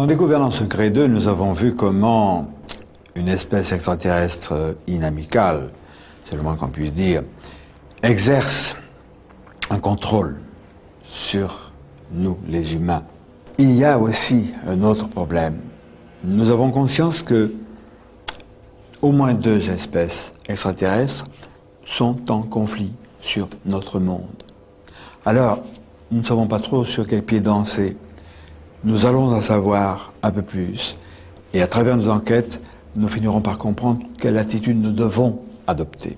Dans Découverte secret 2, nous avons vu comment une espèce extraterrestre inamicale, c'est le moins qu'on puisse dire, exerce un contrôle sur nous, les humains. Il y a aussi un autre problème. Nous avons conscience que au moins 2 espèces extraterrestres sont en conflit sur notre monde. Alors, nous ne savons pas trop sur quel pied danser. Nous allons en savoir un peu plus. Et à travers nos enquêtes, nous finirons par comprendre quelle attitude nous devons adopter.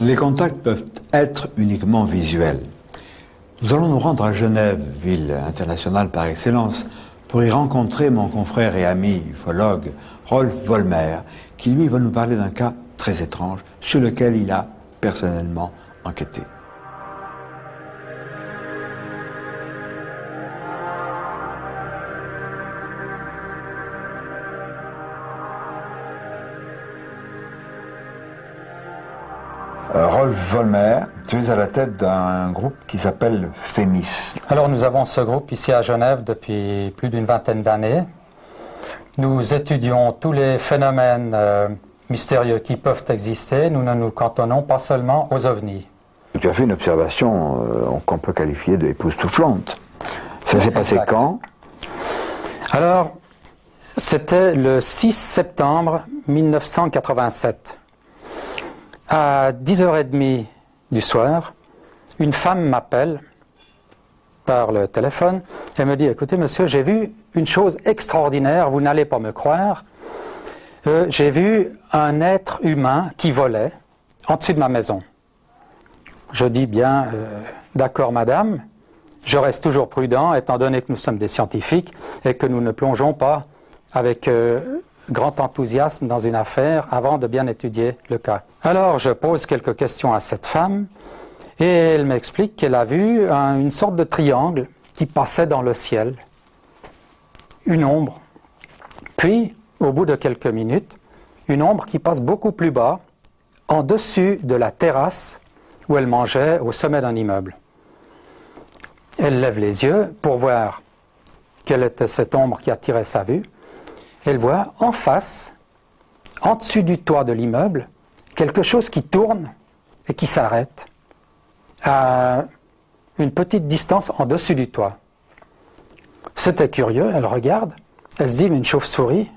Les contacts peuvent être uniquement visuels. Nous allons nous rendre à Genève, ville internationale par excellence, pour y rencontrer mon confrère et ami ufologue Rolf Vollmer, qui lui va nous parler d'un cas très étrange sur lequel il a personnellement enquêté. Rolf Vollmer, tu es à la tête d'un groupe qui s'appelle FEMIS. Alors nous avons ce groupe ici à Genève depuis plus d'une vingtaine d'années. Nous étudions tous les phénomènes mystérieux qui peuvent exister. Nous ne nous cantonnons pas seulement aux ovnis. Tu as fait une observation qu'on peut qualifier d'époustouflante. Ça s'est passé quand? Alors, c'était le 6 septembre 1987. À 10h30 du soir, une femme m'appelle par le téléphone et me dit « Écoutez monsieur, j'ai vu une chose extraordinaire, vous n'allez pas me croire. J'ai vu un être humain qui volait en dessus de ma maison. » Je dis « Bien, d'accord madame, je reste toujours prudent étant donné que nous sommes des scientifiques et que nous ne plongeons pas avec grand enthousiasme dans une affaire avant de bien étudier le cas. » Alors je pose quelques questions à cette femme et elle m'explique qu'elle a vu une sorte de triangle qui passait dans le ciel, une ombre. Puis, au bout de quelques minutes, une ombre qui passe beaucoup plus bas, en dessus de la terrasse où elle mangeait au sommet d'un immeuble. Elle lève les yeux pour voir quelle était cette ombre qui attirait sa vue. Elle voit en face, en dessus du toit de l'immeuble, quelque chose qui tourne et qui s'arrête à une petite distance en dessus du toit. C'était curieux, elle regarde, elle se dit, mais une chauve-souris,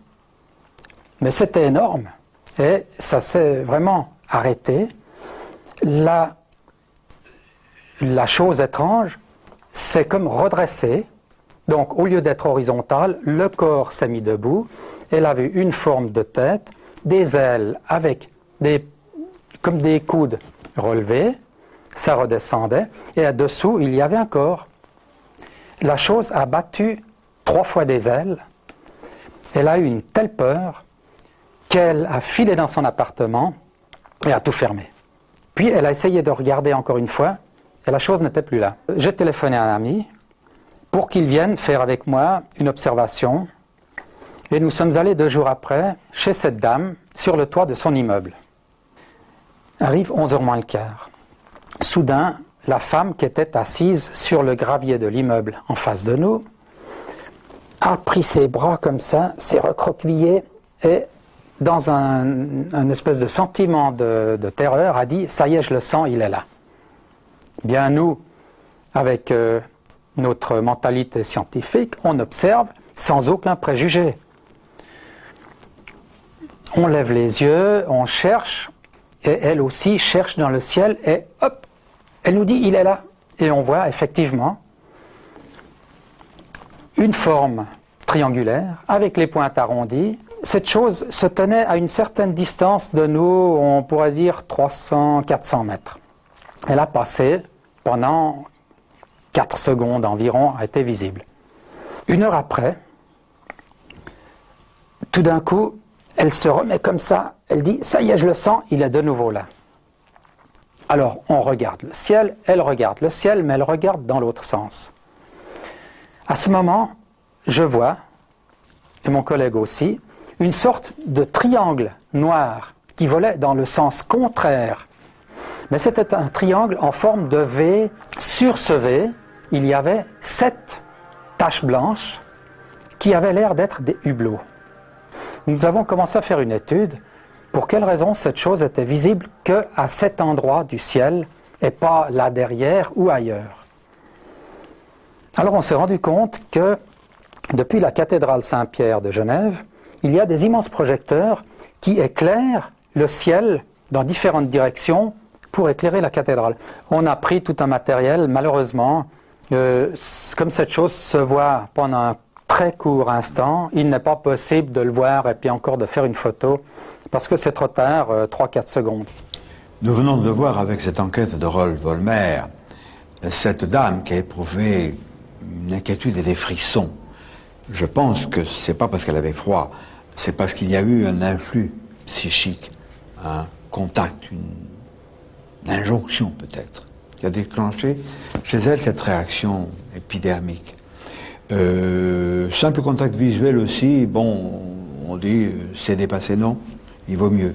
mais c'était énorme. Et ça s'est vraiment arrêté. La chose étrange, c'est comme redressé. Donc, au lieu d'être horizontal, le corps s'est mis debout. Elle a vu une forme de tête, des ailes avec comme des coudes relevés. Ça redescendait. Et à-dessous, il y avait un corps. La chose a battu 3 fois des ailes. Elle a eu une telle peur qu'elle a filé dans son appartement et a tout fermé. Puis, elle a essayé de regarder encore une fois et la chose n'était plus là. J'ai téléphoné à un ami pour qu'il vienne faire avec moi une observation. Et nous sommes allés 2 jours après chez cette dame sur le toit de son immeuble. Arrive 11h moins le quart. Soudain, la femme qui était assise sur le gravier de l'immeuble en face de nous a pris ses bras comme ça, s'est recroquevillée et dans un espèce de sentiment de terreur a dit « Ça y est, je le sens, il est là ». Bien nous, avec notre mentalité scientifique, on observe sans aucun préjugé. On lève les yeux, on cherche, et elle aussi cherche dans le ciel, et hop, elle nous dit il est là. Et on voit effectivement une forme triangulaire avec les pointes arrondies. Cette chose se tenait à une certaine distance de nous, on pourrait dire 300-400 mètres. Elle a passé pendant 4 secondes environ, a été visible. 1 heure après, tout d'un coup, elle se remet comme ça, elle dit « ça y est, je le sens, il est de nouveau là ». Alors, on regarde le ciel, elle regarde le ciel, mais elle regarde dans l'autre sens. À ce moment, je vois, et mon collègue aussi, une sorte de triangle noir qui volait dans le sens contraire. Mais c'était un triangle en forme de V. Sur ce V, il y avait 7 taches blanches qui avaient l'air d'être des hublots. Nous avons commencé à faire une étude. Pour quelle raison cette chose était visible qu'à cet endroit du ciel et pas là derrière ou ailleurs? Alors on s'est rendu compte que depuis la cathédrale Saint-Pierre de Genève, il y a des immenses projecteurs qui éclairent le ciel dans différentes directions pour éclairer la cathédrale. On a pris tout un matériel, malheureusement, comme cette chose se voit pendant un très court instant, il n'est pas possible de le voir et puis encore de faire une photo, parce que c'est trop tard, 3-4 secondes. Nous venons de le voir avec cette enquête de Rolf Vollmer, cette dame qui a éprouvé une inquiétude et des frissons. Je pense que c'est pas parce qu'elle avait froid, c'est parce qu'il y a eu un influx psychique, un contact, une injonction peut-être, qui a déclenché chez elle cette réaction épidermique. Simple contact visuel aussi, bon, on dit c'est dépassé, non, il vaut mieux.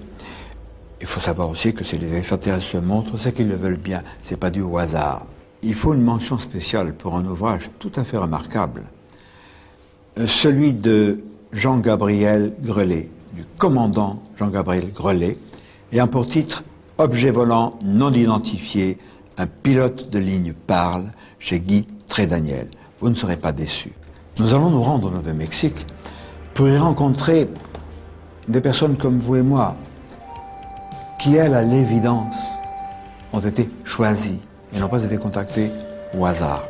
Il faut savoir aussi que si les extraterrestres se montrent, c'est qu'ils le veulent bien, c'est pas dû au hasard. Il faut une mention spéciale pour un ouvrage tout à fait remarquable, celui de Jean-Gabriel Grelet, du commandant Jean-Gabriel Grelet, ayant pour titre « Objet volant non identifié, un pilote de ligne parle » chez Guy Trédaniel. Vous ne serez pas déçus. Nous allons nous rendre au Nouveau-Mexique pour y rencontrer des personnes comme vous et moi, qui, elles, à l'évidence, ont été choisies et n'ont pas été contactées au hasard.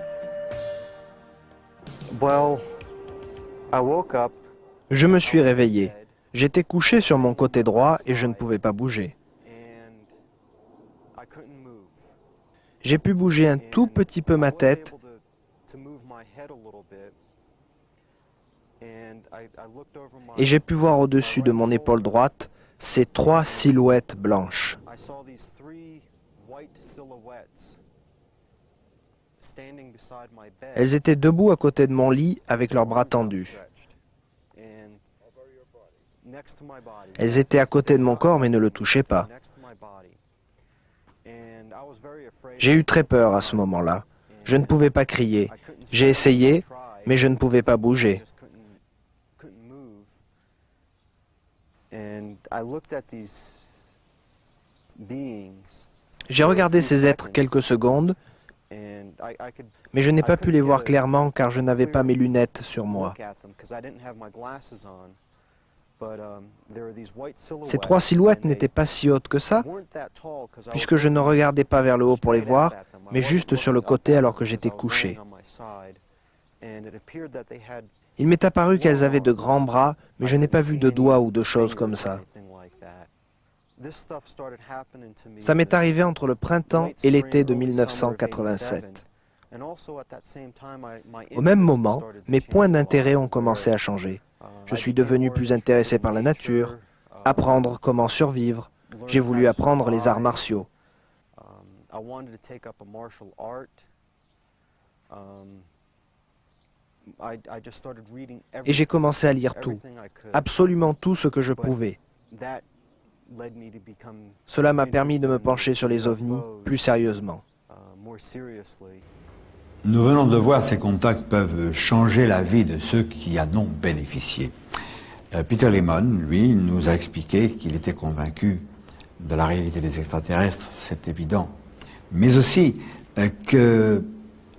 Je me suis réveillé. J'étais couché sur mon côté droit et je ne pouvais pas bouger. J'ai pu bouger un tout petit peu ma tête et j'ai pu voir au-dessus de mon épaule droite ces 3 silhouettes blanches. Elles étaient debout à côté de mon lit avec leurs bras tendus. Elles étaient à côté de mon corps mais ne le touchaient pas. J'ai eu très peur à ce moment-là. Je ne pouvais pas crier. J'ai essayé, mais je ne pouvais pas bouger. J'ai regardé ces êtres quelques secondes, mais je n'ai pas pu les voir clairement car je n'avais pas mes lunettes sur moi. Ces 3 silhouettes n'étaient pas si hautes que ça, puisque je ne regardais pas vers le haut pour les voir, mais juste sur le côté alors que j'étais couché. Il m'est apparu qu'elles avaient de grands bras, mais je n'ai pas vu de doigts ou de choses comme ça. Ça m'est arrivé entre le printemps et l'été de 1987. Au même moment, mes points d'intérêt ont commencé à changer. Je suis devenu plus intéressé par la nature, apprendre comment survivre. J'ai voulu apprendre les arts martiaux. Et j'ai commencé à lire tout, absolument tout ce que je pouvais. Cela m'a permis de me pencher sur les ovnis plus sérieusement. Nous venons de voir, ces contacts peuvent changer la vie de ceux qui en ont bénéficié. Peter Lemon, lui, nous a expliqué qu'il était convaincu de la réalité des extraterrestres, c'est évident, mais aussi que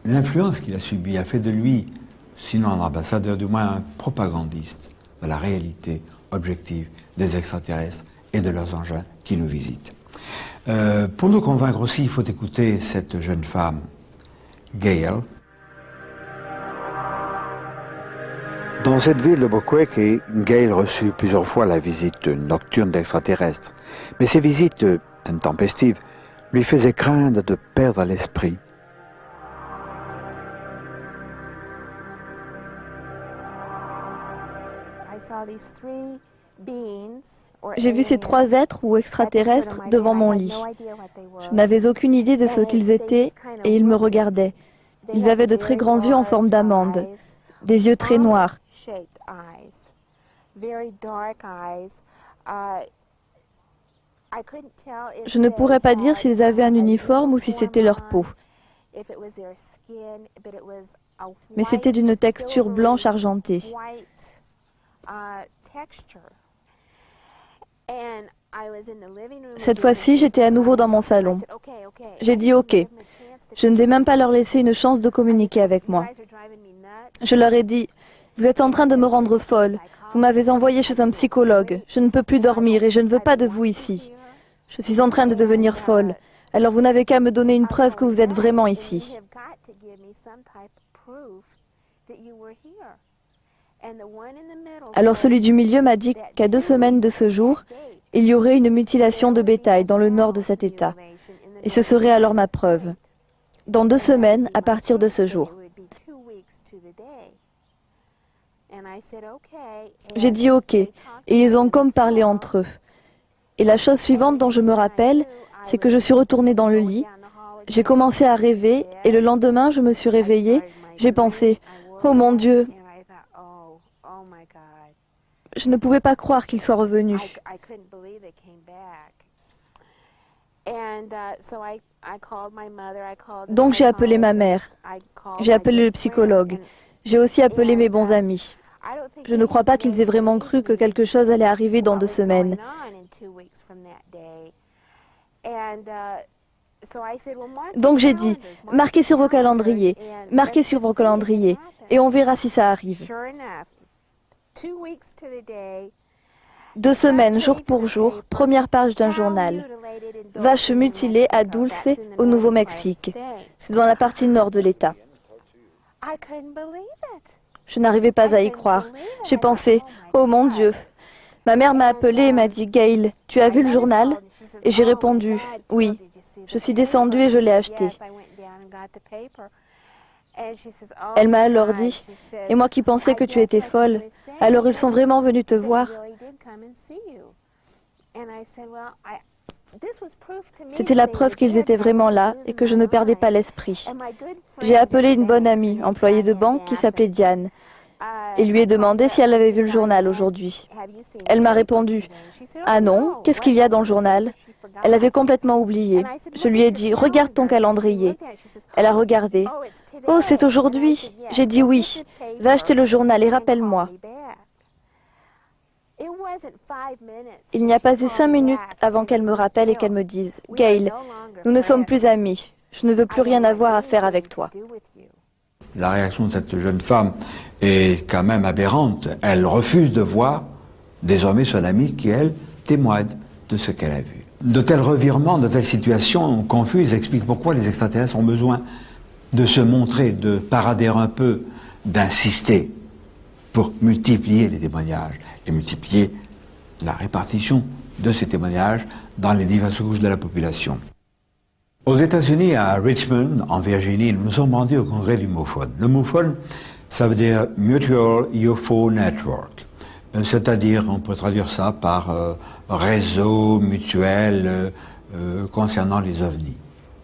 l'influence qu'il a subie a fait de lui, sinon un ambassadeur, du moins un propagandiste de la réalité objective des extraterrestres et de leurs engins qui nous visitent. Pour nous convaincre aussi, il faut écouter cette jeune femme, Gail. Dans cette ville de Boquete, Gail reçut plusieurs fois la visite nocturne d'extraterrestres. Mais ces visites intempestives lui faisait craindre de perdre l'esprit. J'ai vu ces 3 êtres ou extraterrestres devant mon lit. Je n'avais aucune idée de ce qu'ils étaient et ils me regardaient. Ils avaient de très grands yeux en forme d'amande, des yeux très noirs. Je ne pourrais pas dire s'ils avaient un uniforme ou si c'était leur peau. Mais c'était d'une texture blanche argentée. Cette fois-ci, j'étais à nouveau dans mon salon. J'ai dit OK. Je ne vais même pas leur laisser une chance de communiquer avec moi. Je leur ai dit, vous êtes en train de me rendre folle. Vous m'avez envoyé chez un psychologue. Je ne peux plus dormir et je ne veux pas de vous ici. Je suis en train de devenir folle. Alors vous n'avez qu'à me donner une preuve que vous êtes vraiment ici. Alors celui du milieu m'a dit qu'à 2 semaines de ce jour, il y aurait une mutilation de bétail dans le nord de cet État. Et ce serait alors ma preuve. Dans 2 semaines, à partir de ce jour. J'ai dit OK, et ils ont comme parlé entre eux. Et la chose suivante dont je me rappelle, c'est que je suis retournée dans le lit, j'ai commencé à rêver, et le lendemain, je me suis réveillée, j'ai pensé, oh mon Dieu, je ne pouvais pas croire qu'ils soient revenus. Donc j'ai appelé ma mère, j'ai appelé le psychologue, j'ai aussi appelé mes bons amis. Je ne crois pas qu'ils aient vraiment cru que quelque chose allait arriver dans 2 semaines. Donc j'ai dit, marquez sur vos calendriers, marquez sur vos calendriers, et on verra si ça arrive. 2 semaines, jour pour jour, première page d'un journal. Vache mutilée à Dulce, au Nouveau-Mexique. C'est dans la partie nord de l'État. Je n'arrivais pas à y croire. J'ai pensé, oh mon Dieu. Ma mère m'a appelée et m'a dit, Gail, tu as vu le journal? Et j'ai répondu, oui. Je suis descendue et je l'ai acheté. Elle m'a alors dit, et moi qui pensais que tu étais folle, alors ils sont vraiment venus te voir? C'était la preuve qu'ils étaient vraiment là et que je ne perdais pas l'esprit. J'ai appelé une bonne amie, employée de banque, qui s'appelait Diane, et lui ai demandé si elle avait vu le journal aujourd'hui. Elle m'a répondu, « Ah non, qu'est-ce qu'il y a dans le journal ?» Elle avait complètement oublié. Je lui ai dit, « Regarde ton calendrier. » Elle a regardé. « Oh, c'est aujourd'hui !» J'ai dit oui. « Va acheter le journal et rappelle-moi. » Il n'y a pas eu 5 minutes avant qu'elle me rappelle et qu'elle me dise, « Gail, nous ne sommes plus amis. Je ne veux plus rien avoir à faire avec toi. » La réaction de cette jeune femme est quand même aberrante. Elle refuse de voir désormais son amie qui, elle, témoigne de ce qu'elle a vu. De tels revirements, de telles situations confuses expliquent pourquoi les extraterrestres ont besoin de se montrer, de parader un peu, d'insister pour multiplier les témoignages et multiplier la répartition de ces témoignages dans les diverses couches de la population. Aux États-Unis, à Richmond, en Virginie, nous nous sommes rendus au congrès du MUFON. Le MUFON, ça veut dire Mutual UFO Network. C'est-à-dire, on peut traduire ça par réseau mutuel concernant les ovnis.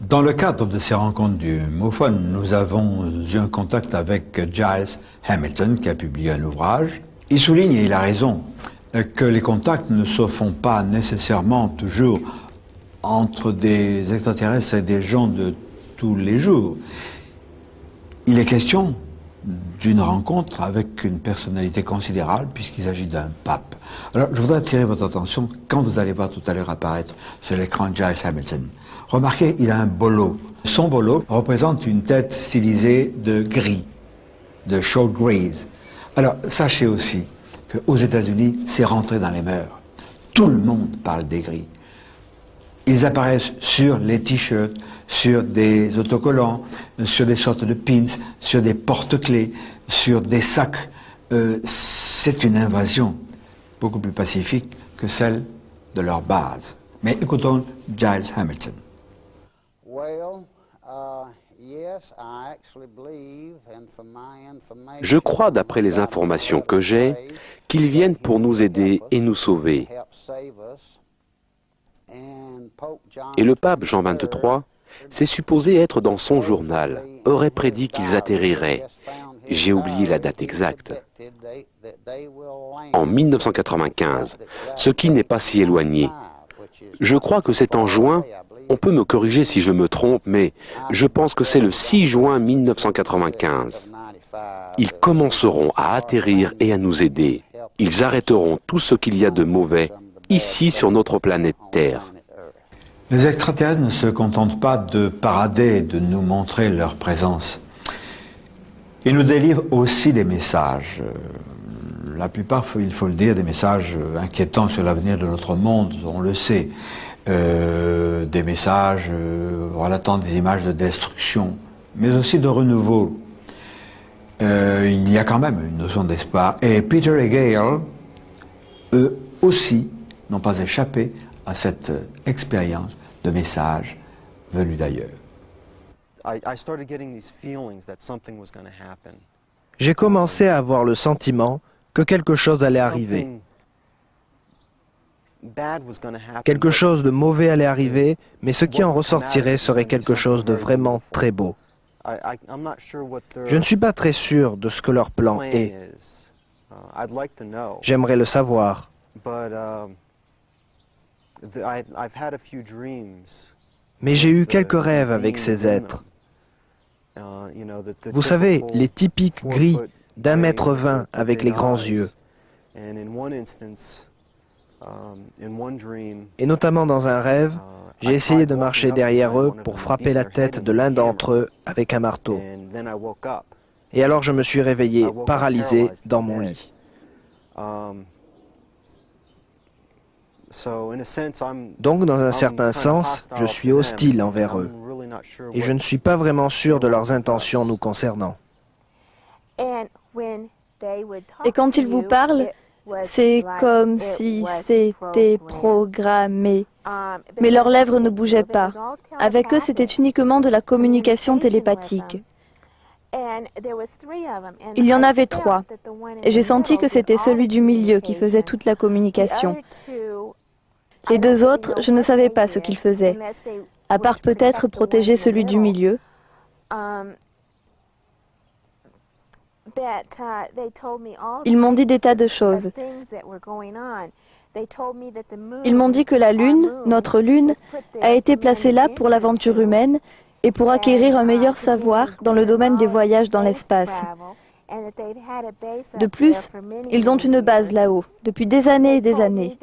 Dans le cadre de ces rencontres du MUFON, nous avons eu un contact avec Giles Hamilton, qui a publié un ouvrage. Il souligne, et il a raison, que les contacts ne se font pas nécessairement toujours entre des extraterrestres et des gens de tous les jours. Il est question d'une rencontre avec une personnalité considérable puisqu'il s'agit d'un pape. Alors je voudrais attirer votre attention quand vous allez voir tout à l'heure apparaître sur l'écran Giles Hamilton. Remarquez, il a un bolo. Son bolo représente une tête stylisée de gris, de short grays. Alors sachez aussi qu'aux États-Unis, c'est rentré dans les mœurs. Tout le monde parle des gris. Ils apparaissent sur les t-shirts, sur des autocollants, sur des sortes de pins, sur des porte-clés, sur des sacs. C'est une invasion beaucoup plus pacifique que celle de leur base. Mais écoutons Giles Hamilton. Je crois, d'après les informations que j'ai, qu'ils viennent pour nous aider et nous sauver. Et le pape Jean XXIII, c'est supposé être dans son journal, aurait prédit qu'ils atterriraient. J'ai oublié la date exacte. En 1995, ce qui n'est pas si éloigné. Je crois que c'est en juin, on peut me corriger si je me trompe, mais je pense que c'est le 6 juin 1995. Ils commenceront à atterrir et à nous aider. Ils arrêteront tout ce qu'il y a de mauvais ici sur notre planète Terre. Les extraterrestres ne se contentent pas de parader, de nous montrer leur présence. Ils nous délivrent aussi des messages. La plupart, il faut le dire, des messages inquiétants sur l'avenir de notre monde, on le sait. Des messages relatant des images de destruction, mais aussi de renouveau. Il y a quand même une notion d'espoir. Et Peter et Gail, eux aussi, n'ont pas échappé à cette expérience de messages venus d'ailleurs. J'ai commencé à avoir le sentiment que quelque chose allait arriver. Quelque chose de mauvais allait arriver, mais ce qui en ressortirait serait quelque chose de vraiment très beau. Je ne suis pas très sûr de ce que leur plan est. J'aimerais le savoir. Mais j'ai eu quelques rêves avec ces êtres. Vous savez, les typiques gris d'1,20 m avec les grands yeux. Et notamment dans un rêve, j'ai essayé de marcher derrière eux pour frapper la tête de l'un d'entre eux avec un marteau. Et alors je me suis réveillé, paralysé, dans mon lit. Donc, dans un certain sens, je suis hostile envers eux. Et je ne suis pas vraiment sûr de leurs intentions nous concernant. Et quand ils vous parlent, c'est comme si c'était programmé. Mais leurs lèvres ne bougeaient pas. Avec eux, c'était uniquement de la communication télépathique. Il y en avait 3. Et j'ai senti que c'était celui du milieu qui faisait toute la communication. Les 2 autres, je ne savais pas ce qu'ils faisaient, à part peut-être protéger celui du milieu. Ils m'ont dit des tas de choses. Ils m'ont dit que la Lune, notre Lune, a été placée là pour l'aventure humaine et pour acquérir un meilleur savoir dans le domaine des voyages dans l'espace. De plus, ils ont une base là-haut, depuis des années et des années.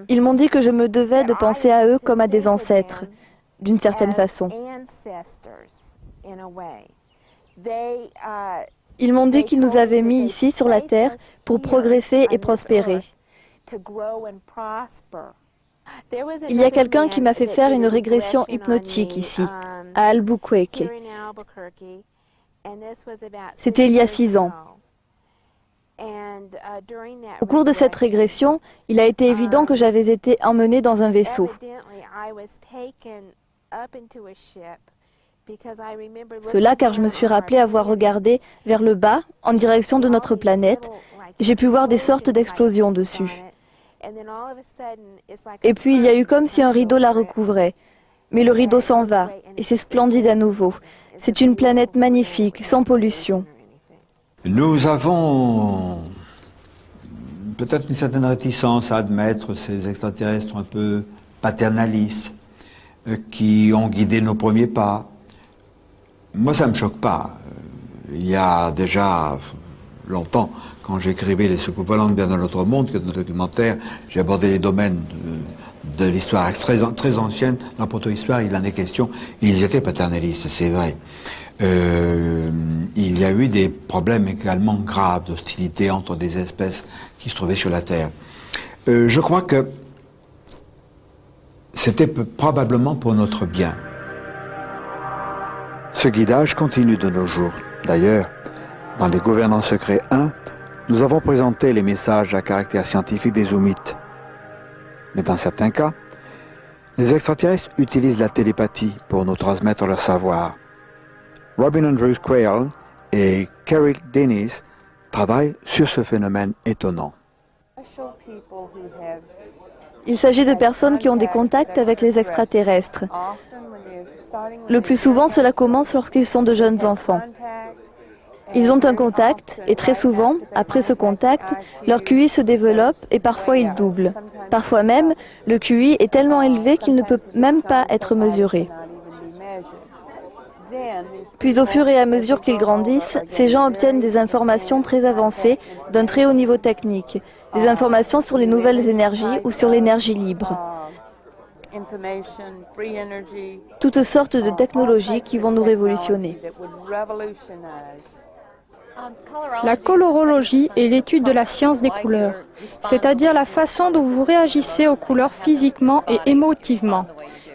Ils m'ont dit que je me devais de penser à eux comme à des ancêtres, d'une certaine façon. Ils m'ont dit qu'ils nous avaient mis ici sur la Terre pour progresser et prospérer. Il y a quelqu'un qui m'a fait faire une régression hypnotique ici, à Albuquerque. C'était il y a 6 ans. Au cours de cette régression, il a été évident que j'avais été emmenée dans un vaisseau. Cela car je me suis rappelé avoir regardé vers le bas, en direction de notre planète. J'ai pu voir des sortes d'explosions dessus. Et puis il y a eu comme si un rideau la recouvrait. Mais le rideau s'en va, et c'est splendide à nouveau. C'est une planète magnifique, sans pollution. Nous avons peut-être une certaine réticence à admettre ces extraterrestres un peu paternalistes qui ont guidé nos premiers pas. Moi, ça ne me choque pas. Il y a déjà longtemps, quand j'écrivais Les soucoupes volantes bien dans l'autre monde, que dans le documentaire, j'ai abordé les domaines de l'histoire très ancienne. Dans la proto-histoire, il en est question. Ils étaient paternalistes, c'est vrai. Il y a eu des problèmes également graves d'hostilité entre des espèces qui se trouvaient sur la Terre. Je crois que c'était probablement pour notre bien. Ce guidage continue de nos jours. D'ailleurs, dans les Gouvernants secrets 1, nous avons présenté les messages à caractère scientifique des Oummites. Mais dans certains cas, Les extraterrestres utilisent la télépathie pour nous transmettre leur savoir. Robin Andrews Quayle et Carol Dennis travaillent sur ce phénomène étonnant. Il s'agit de personnes qui ont des contacts avec les extraterrestres. Le plus souvent, cela commence lorsqu'ils sont de jeunes enfants. Ils ont un contact et très souvent, après ce contact, leur QI se développe et parfois il double. Parfois même, le QI est tellement élevé qu'il ne peut même pas être mesuré. Puis au fur et à mesure qu'ils grandissent, ces gens obtiennent des informations très avancées d'un très haut niveau technique, des informations sur les nouvelles énergies ou sur l'énergie libre. Toutes sortes de technologies qui vont nous révolutionner. La colorologie est l'étude de la science des couleurs, c'est-à-dire la façon dont vous réagissez aux couleurs physiquement et émotivement.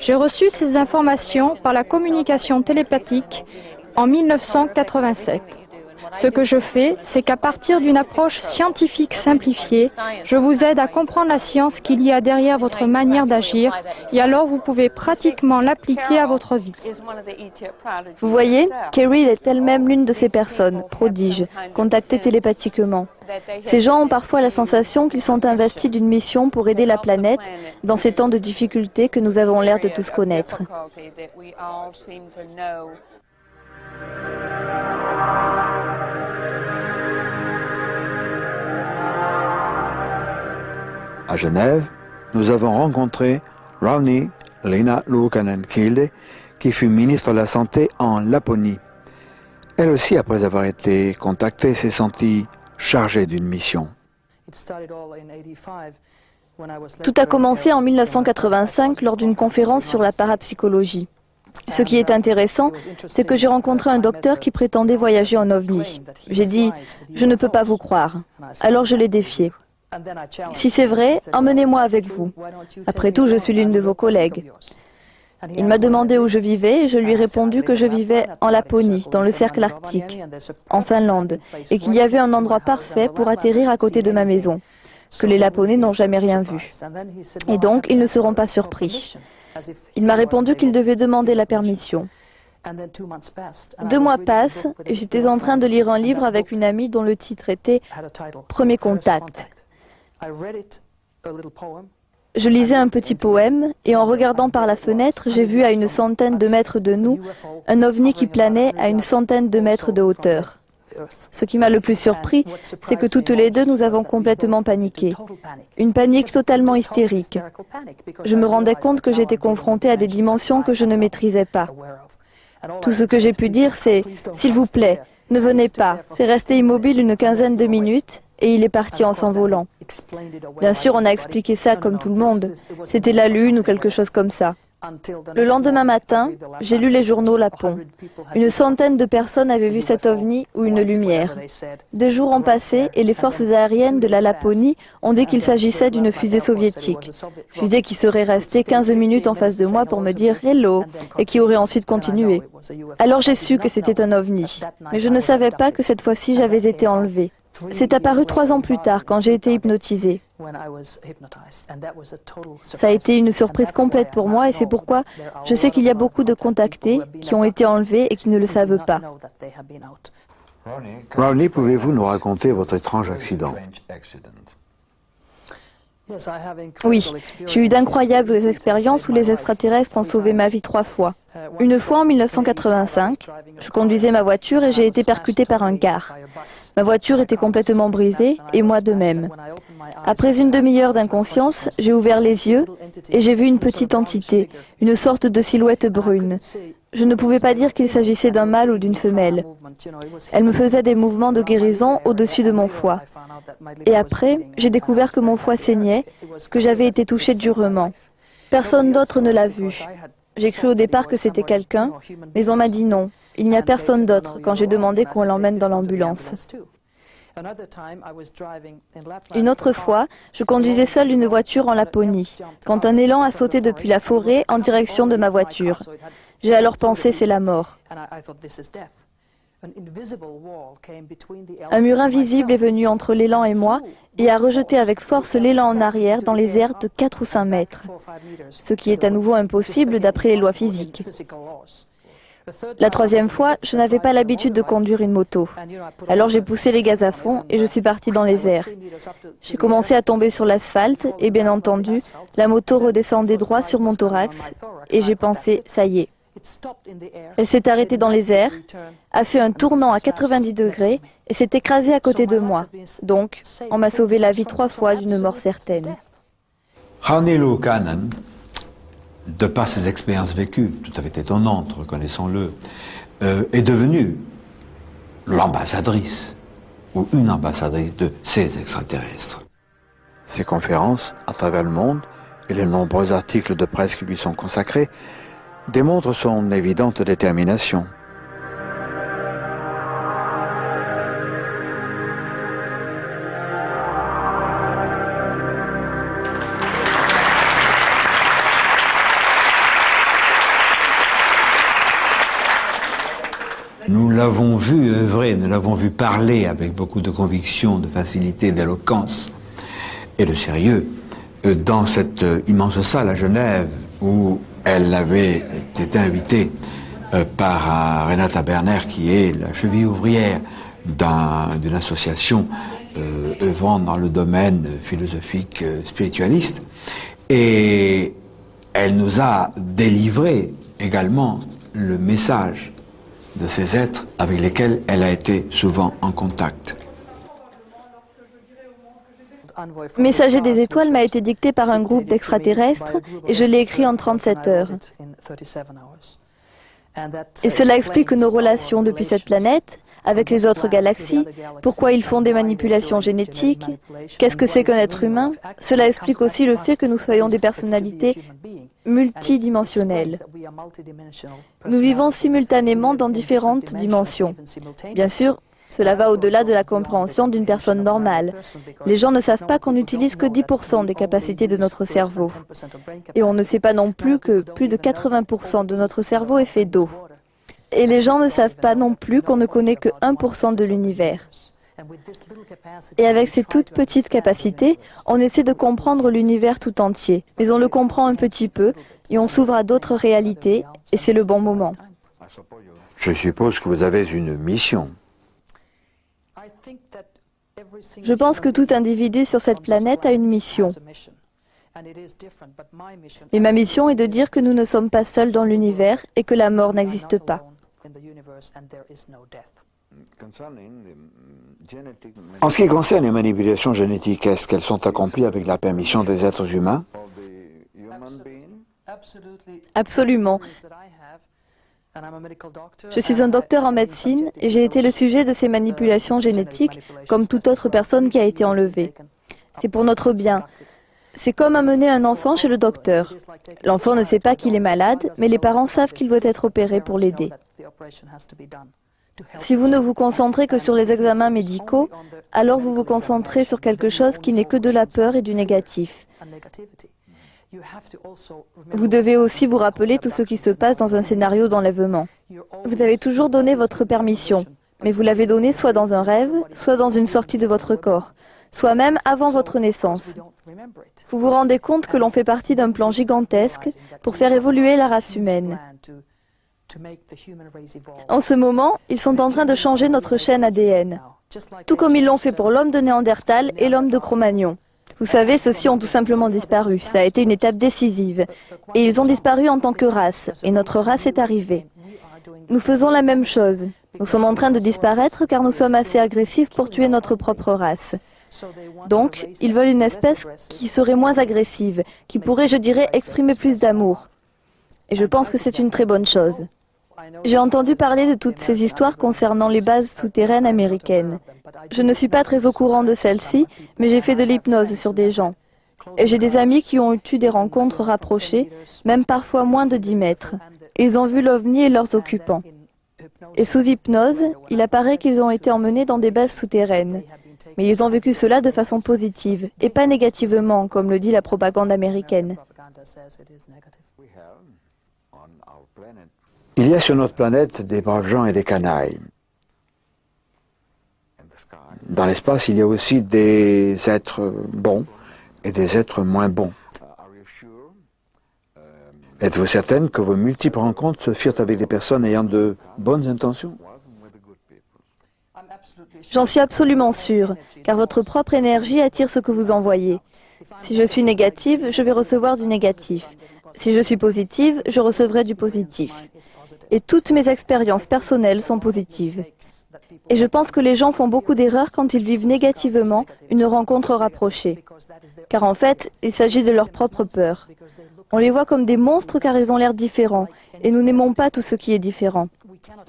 J'ai reçu ces informations par la communication télépathique en 1987. Ce que je fais, c'est qu'à partir d'une approche scientifique simplifiée, je vous aide à comprendre la science qu'il y a derrière votre manière d'agir et alors vous pouvez pratiquement l'appliquer à votre vie. Vous voyez, Carol est elle-même l'une de ces personnes, prodiges, contactées télépathiquement. Ces gens ont parfois la sensation qu'ils sont investis d'une mission pour aider la planète dans ces temps de difficultés que nous avons l'air de tous connaître. À Genève, nous avons rencontré Rauni Leena Luukkanen-Kilde, qui fut ministre de la Santé en Laponie. Elle aussi, après avoir été contactée, s'est sentie chargée d'une mission. Tout a commencé en 1985 lors d'une conférence sur la parapsychologie. Ce qui est intéressant, c'est que j'ai rencontré un docteur qui prétendait voyager en ovni. J'ai dit « Je ne peux pas vous croire ». Alors je l'ai défié. Si c'est vrai, emmenez-moi avec vous. Après tout, je suis l'une de vos collègues. Il m'a demandé où je vivais et je lui ai répondu que je vivais en Laponie, dans le cercle arctique, en Finlande, et qu'il y avait un endroit parfait pour atterrir à côté de ma maison, que les Laponais n'ont jamais rien vu. Et donc, ils ne seront pas surpris. Il m'a répondu qu'il devait demander la permission. 2 mois passent et j'étais en train de lire un livre avec une amie dont le titre était « Premier contact ». Je lisais un petit poème et en regardant par la fenêtre, j'ai vu à une centaine de mètres de nous un ovni qui planait à une centaine de mètres de hauteur. Ce qui m'a le plus surpris, c'est que toutes les deux nous avons complètement paniqué. Une panique totalement hystérique. Je me rendais compte que j'étais confrontée à des dimensions que je ne maîtrisais pas. Tout ce que j'ai pu dire, c'est « S'il vous plaît, ne venez pas ». C'est resté immobile une quinzaine de minutes et il est parti en s'envolant. Bien sûr, on a expliqué ça comme tout le monde. C'était la lune ou quelque chose comme ça. Le lendemain matin, j'ai lu les journaux Lapon. Une centaine de personnes avaient vu cet ovni ou une lumière. Des jours ont passé et les forces aériennes de la Laponie ont dit qu'il s'agissait d'une fusée soviétique. Fusée qui serait restée 15 minutes en face de moi pour me dire « Hello » et qui aurait ensuite continué. Alors j'ai su que c'était un ovni. Mais je ne savais pas que cette fois-ci j'avais été enlevée. C'est apparu 3 ans plus tard quand j'ai été hypnotisée. Ça a été une surprise complète pour moi et c'est pourquoi je sais qu'il y a beaucoup de contactés qui ont été enlevés et qui ne le savent pas. Rauni, pouvez-vous nous raconter votre étrange accident? Oui, j'ai eu d'incroyables expériences où les extraterrestres ont sauvé ma vie 3 fois. Une fois en 1985, je conduisais ma voiture et j'ai été percutée par un car. Ma voiture était complètement brisée et moi de même. Après une demi-heure d'inconscience, j'ai ouvert les yeux et j'ai vu une petite entité, une sorte de silhouette brune. Je ne pouvais pas dire qu'il s'agissait d'un mâle ou d'une femelle. Elle me faisait des mouvements de guérison au-dessus de mon foie. Et après, j'ai découvert que mon foie saignait, que j'avais été touchée durement. Personne d'autre ne l'a vu. J'ai cru au départ que c'était quelqu'un, mais on m'a dit non. Il n'y a personne d'autre quand j'ai demandé qu'on l'emmène dans l'ambulance. Une autre fois, je conduisais seule une voiture en Laponie, quand un élan a sauté depuis la forêt en direction de ma voiture. J'ai alors pensé c'est la mort. Un mur invisible est venu entre l'élan et moi et a rejeté avec force l'élan en arrière dans les airs de 4 ou 5 mètres, ce qui est à nouveau impossible d'après les lois physiques. La troisième fois, je n'avais pas l'habitude de conduire une moto. Alors j'ai poussé les gaz à fond et je suis parti dans les airs. J'ai commencé à tomber sur l'asphalte et bien entendu, la moto redescendait droit sur mon thorax et j'ai pensé, ça y est. Elle s'est arrêtée dans les airs, a fait un tournant à 90 degrés et s'est écrasée à côté de moi. Donc, on m'a sauvé la vie 3 fois d'une mort certaine. Ranilu Cannon, de par ses expériences vécues, tout à fait étonnantes, reconnaissons-le, est devenue l'ambassadrice, ou une ambassadrice de ces extraterrestres. Ses conférences à travers le monde et les nombreux articles de presse qui lui sont consacrés démontrent son évidente détermination. Nous l'avons vu œuvrer, nous l'avons vu parler avec beaucoup de conviction, de facilité, d'éloquence et de sérieux dans cette immense salle à Genève où elle avait été invitée par Renata Berner, qui est la cheville ouvrière d'une association œuvrant dans le domaine philosophique spiritualiste. Et elle nous a délivré également le message de ces êtres avec lesquels elle a été souvent en contact. Messager des étoiles m'a été dicté par un groupe d'extraterrestres et je l'ai écrit en 37 heures. Et cela explique nos relations depuis cette planète, avec les autres galaxies, pourquoi ils font des manipulations génétiques, qu'est-ce que c'est qu'un être humain. Cela explique aussi le fait que nous soyons des personnalités multidimensionnelles. Nous vivons simultanément dans différentes dimensions. Bien sûr, cela va au-delà de la compréhension d'une personne normale. Les gens ne savent pas qu'on n'utilise que 10% des capacités de notre cerveau. Et on ne sait pas non plus que plus de 80% de notre cerveau est fait d'eau. Et les gens ne savent pas non plus qu'on ne connaît que 1% de l'univers. Et avec ces toutes petites capacités, on essaie de comprendre l'univers tout entier. Mais on le comprend un petit peu et on s'ouvre à d'autres réalités et c'est le bon moment. Je suppose que vous avez une mission. Je pense que tout individu sur cette planète a une mission. Mais ma mission est de dire que nous ne sommes pas seuls dans l'univers et que la mort n'existe pas. En ce qui concerne les manipulations génétiques, est-ce qu'elles sont accomplies avec la permission des êtres humains? Absolument. Je suis un docteur en médecine et j'ai été le sujet de ces manipulations génétiques comme toute autre personne qui a été enlevée. C'est pour notre bien. C'est comme amener un enfant chez le docteur. L'enfant ne sait pas qu'il est malade, mais les parents savent qu'il doit être opéré pour l'aider. Si vous ne vous concentrez que sur les examens médicaux, alors vous vous concentrez sur quelque chose qui n'est que de la peur et du négatif. Vous devez aussi vous rappeler tout ce qui se passe dans un scénario d'enlèvement. Vous avez toujours donné votre permission, mais vous l'avez donnée soit dans un rêve, soit dans une sortie de votre corps, soit même avant votre naissance. Vous vous rendez compte que l'on fait partie d'un plan gigantesque pour faire évoluer la race humaine. En ce moment, ils sont en train de changer notre chaîne ADN, tout comme ils l'ont fait pour l'homme de Néandertal et l'homme de Cro-Magnon. Vous savez, ceux-ci ont tout simplement disparu. Ça a été une étape décisive. Et ils ont disparu en tant que race, et notre race est arrivée. Nous faisons la même chose. Nous sommes en train de disparaître car nous sommes assez agressifs pour tuer notre propre race. Donc, ils veulent une espèce qui serait moins agressive, qui pourrait, je dirais, exprimer plus d'amour. Et je pense que c'est une très bonne chose. J'ai entendu parler de toutes ces histoires concernant les bases souterraines américaines. Je ne suis pas très au courant de celles-ci, mais j'ai fait de l'hypnose sur des gens. Et j'ai des amis qui ont eu des rencontres rapprochées, même parfois moins de 10 mètres. Ils ont vu l'OVNI et leurs occupants. Et sous hypnose, il apparaît qu'ils ont été emmenés dans des bases souterraines. Mais ils ont vécu cela de façon positive, et pas négativement, comme le dit la propagande américaine. Il y a sur notre planète des braves gens et des canailles. dans l'espace, il y a aussi des êtres bons et des êtres moins bons. Êtes-vous certaine que vos multiples rencontres se firent avec des personnes ayant de bonnes intentions? J'en suis absolument sûre, car votre propre énergie attire ce que vous envoyez. Si je suis négative, je vais recevoir du négatif. Si je suis positive, je recevrai du positif. Et toutes mes expériences personnelles sont positives. Et je pense que les gens font beaucoup d'erreurs quand ils vivent négativement une rencontre rapprochée. Car en fait, il s'agit de leur propre peur. On les voit comme des monstres car ils ont l'air différents, et nous n'aimons pas tout ce qui est différent.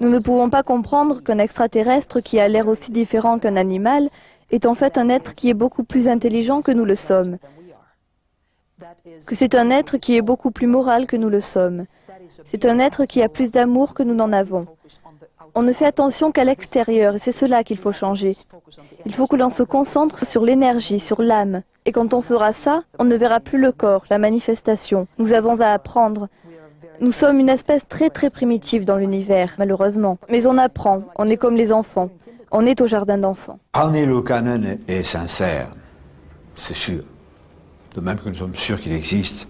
Nous ne pouvons pas comprendre qu'un extraterrestre qui a l'air aussi différent qu'un animal est en fait un être qui est beaucoup plus intelligent que nous le sommes. Que c'est un être qui est beaucoup plus moral que nous le sommes. C'est un être qui a plus d'amour que nous n'en avons. On ne fait attention qu'à l'extérieur et c'est cela qu'il faut changer. Il faut que l'on se concentre sur l'énergie, sur l'âme. Et quand on fera ça, on ne verra plus le corps, la manifestation. Nous avons à apprendre. Nous sommes une espèce très primitive dans l'univers, malheureusement. Mais on apprend, on est comme les enfants. On est au jardin d'enfants. Rani Luukkanen est sincère, c'est sûr. De même que nous sommes sûrs qu'il existe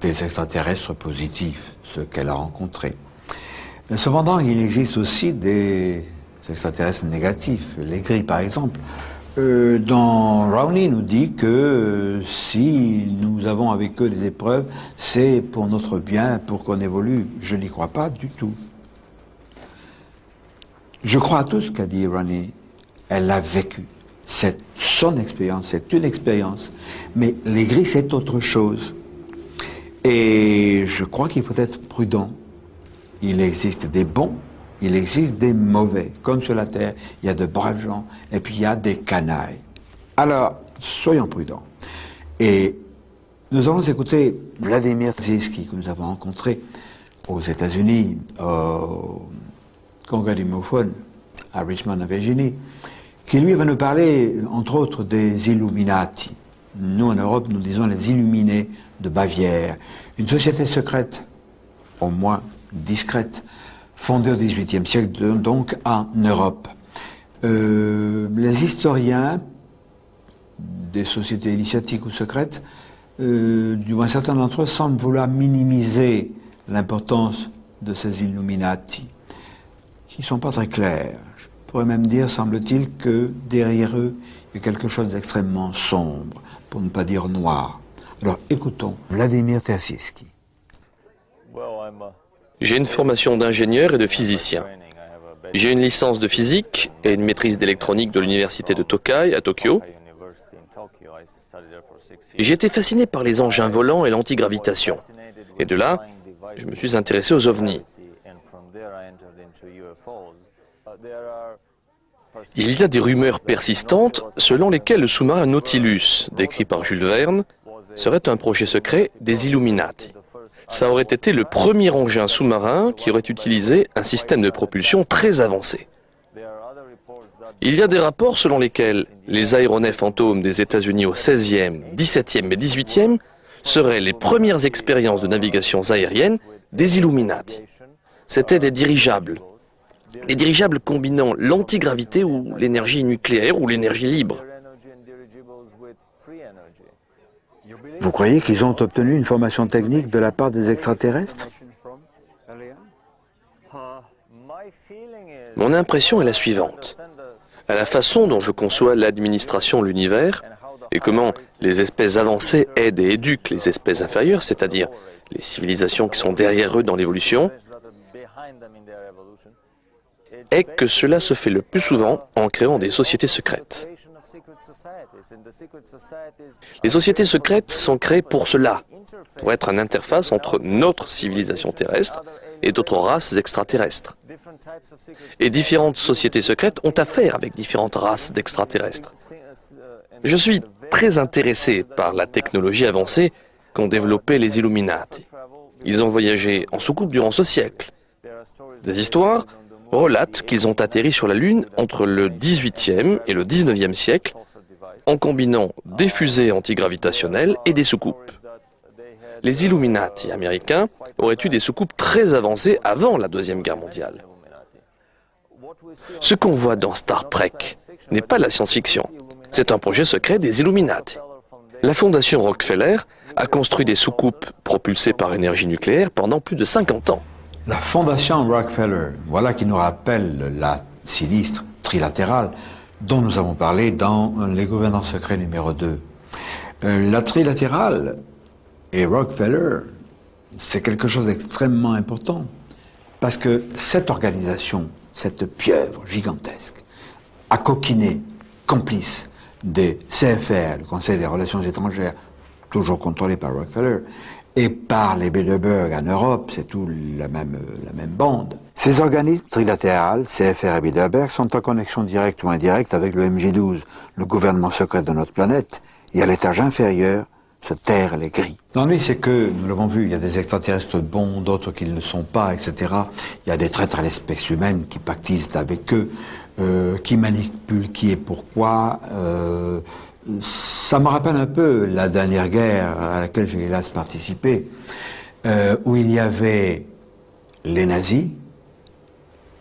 des extraterrestres positifs, ceux qu'elle a rencontrés. Cependant, il existe aussi des extraterrestres négatifs, les gris par exemple. Dans Rani nous dit que si nous avons avec eux des épreuves, c'est pour notre bien, pour qu'on évolue. Je n'y crois pas du tout. Je crois à tout ce qu'a dit Rani. Elle l'a vécu. C'est son expérience, c'est une expérience. Mais les gris, c'est autre chose. Et je crois qu'il faut être prudent. Il existe des bons, il existe des mauvais. Comme sur la Terre, il y a de braves gens, et puis il y a des canailles. Alors, soyons prudents. Et nous allons écouter Vladimir Terziski, que nous avons rencontré aux États-Unis, au Congrès du Mophone, à Richmond, en Virginie, qui lui va nous parler, entre autres, des Illuminati. Nous, en Europe, nous disons les Illuminés de Bavière, une société secrète, au moins discrète, fondée au XVIIIe siècle, donc en Europe. Les historiens des sociétés initiatiques ou secrètes, du moins certains d'entre eux, semblent vouloir minimiser l'importance de ces Illuminati, qui ne sont pas très clairs. Je pourrais même dire, semble-t-il, que derrière eux, il y a quelque chose d'extrêmement sombre, pour ne pas dire noir. Alors écoutons Vladimir Terziski. J'ai une formation d'ingénieur et de physicien. J'ai une licence de physique et une maîtrise d'électronique de l'université de Tokai à Tokyo. J'ai été fasciné par les engins volants et l'antigravitation. Et de là, je me suis intéressé aux ovnis. Il y a des rumeurs persistantes selon lesquelles le sous-marin Nautilus, décrit par Jules Verne, serait un projet secret des Illuminati. Ça aurait été le premier engin sous-marin qui aurait utilisé un système de propulsion très avancé. Il y a des rapports selon lesquels les aéronefs fantômes des États-Unis au XVIe, XVIIe et XVIIIe seraient les premières expériences de navigation aérienne des Illuminati. C'étaient des dirigeables combinant l'antigravité ou l'énergie nucléaire ou l'énergie libre. Vous croyez qu'ils ont obtenu une formation technique de la part des extraterrestres? Mon impression est la suivante. À la façon dont je conçois l'administration de l'univers et comment les espèces avancées aident et éduquent les espèces inférieures, c'est-à-dire les civilisations qui sont derrière eux dans l'évolution, est que cela se fait le plus souvent en créant des sociétés secrètes. Les sociétés secrètes sont créées pour cela, pour être une interface entre notre civilisation terrestre et d'autres races extraterrestres. Et différentes sociétés secrètes ont affaire avec différentes races d'extraterrestres. Je suis très intéressé par la technologie avancée qu'ont développée les Illuminati. Ils ont voyagé en soucoupe durant ce siècle. Des histoires relatent qu'ils ont atterri sur la Lune entre le XVIIIe et le XIXe siècle en combinant des fusées antigravitationnelles et des soucoupes. Les Illuminati américains auraient eu des soucoupes très avancées avant la Deuxième Guerre mondiale. Ce qu'on voit dans Star Trek n'est pas la science-fiction. C'est un projet secret des Illuminati. La fondation Rockefeller a construit des soucoupes propulsées par énergie nucléaire pendant plus de 50 ans. La fondation Rockefeller, voilà qui nous rappelle la sinistre trilatérale dont nous avons parlé dans les gouvernements secrets numéro 2. La trilatérale et Rockefeller, c'est quelque chose d'extrêmement important parce que cette organisation, cette pieuvre gigantesque, a coquiné, complice des CFR, le Conseil des Relations étrangères, toujours contrôlé par Rockefeller, et par les Bilderberg en Europe, c'est tout la même bande. Ces organismes trilatéraux, CFR et Bilderberg, sont en connexion directe ou indirecte avec le MJ12, le gouvernement secret de notre planète, et à l'étage inférieur se terrent les gris. L'ennui, c'est que, nous l'avons vu, il y a des extraterrestres bons, d'autres qui ne le sont pas, etc. Il y a des traîtres à l'espèce humaine qui pactisent avec eux, qui manipulent qui et pourquoi. Ça me rappelle un peu la dernière guerre à laquelle j'ai hélas participé, où il y avait les nazis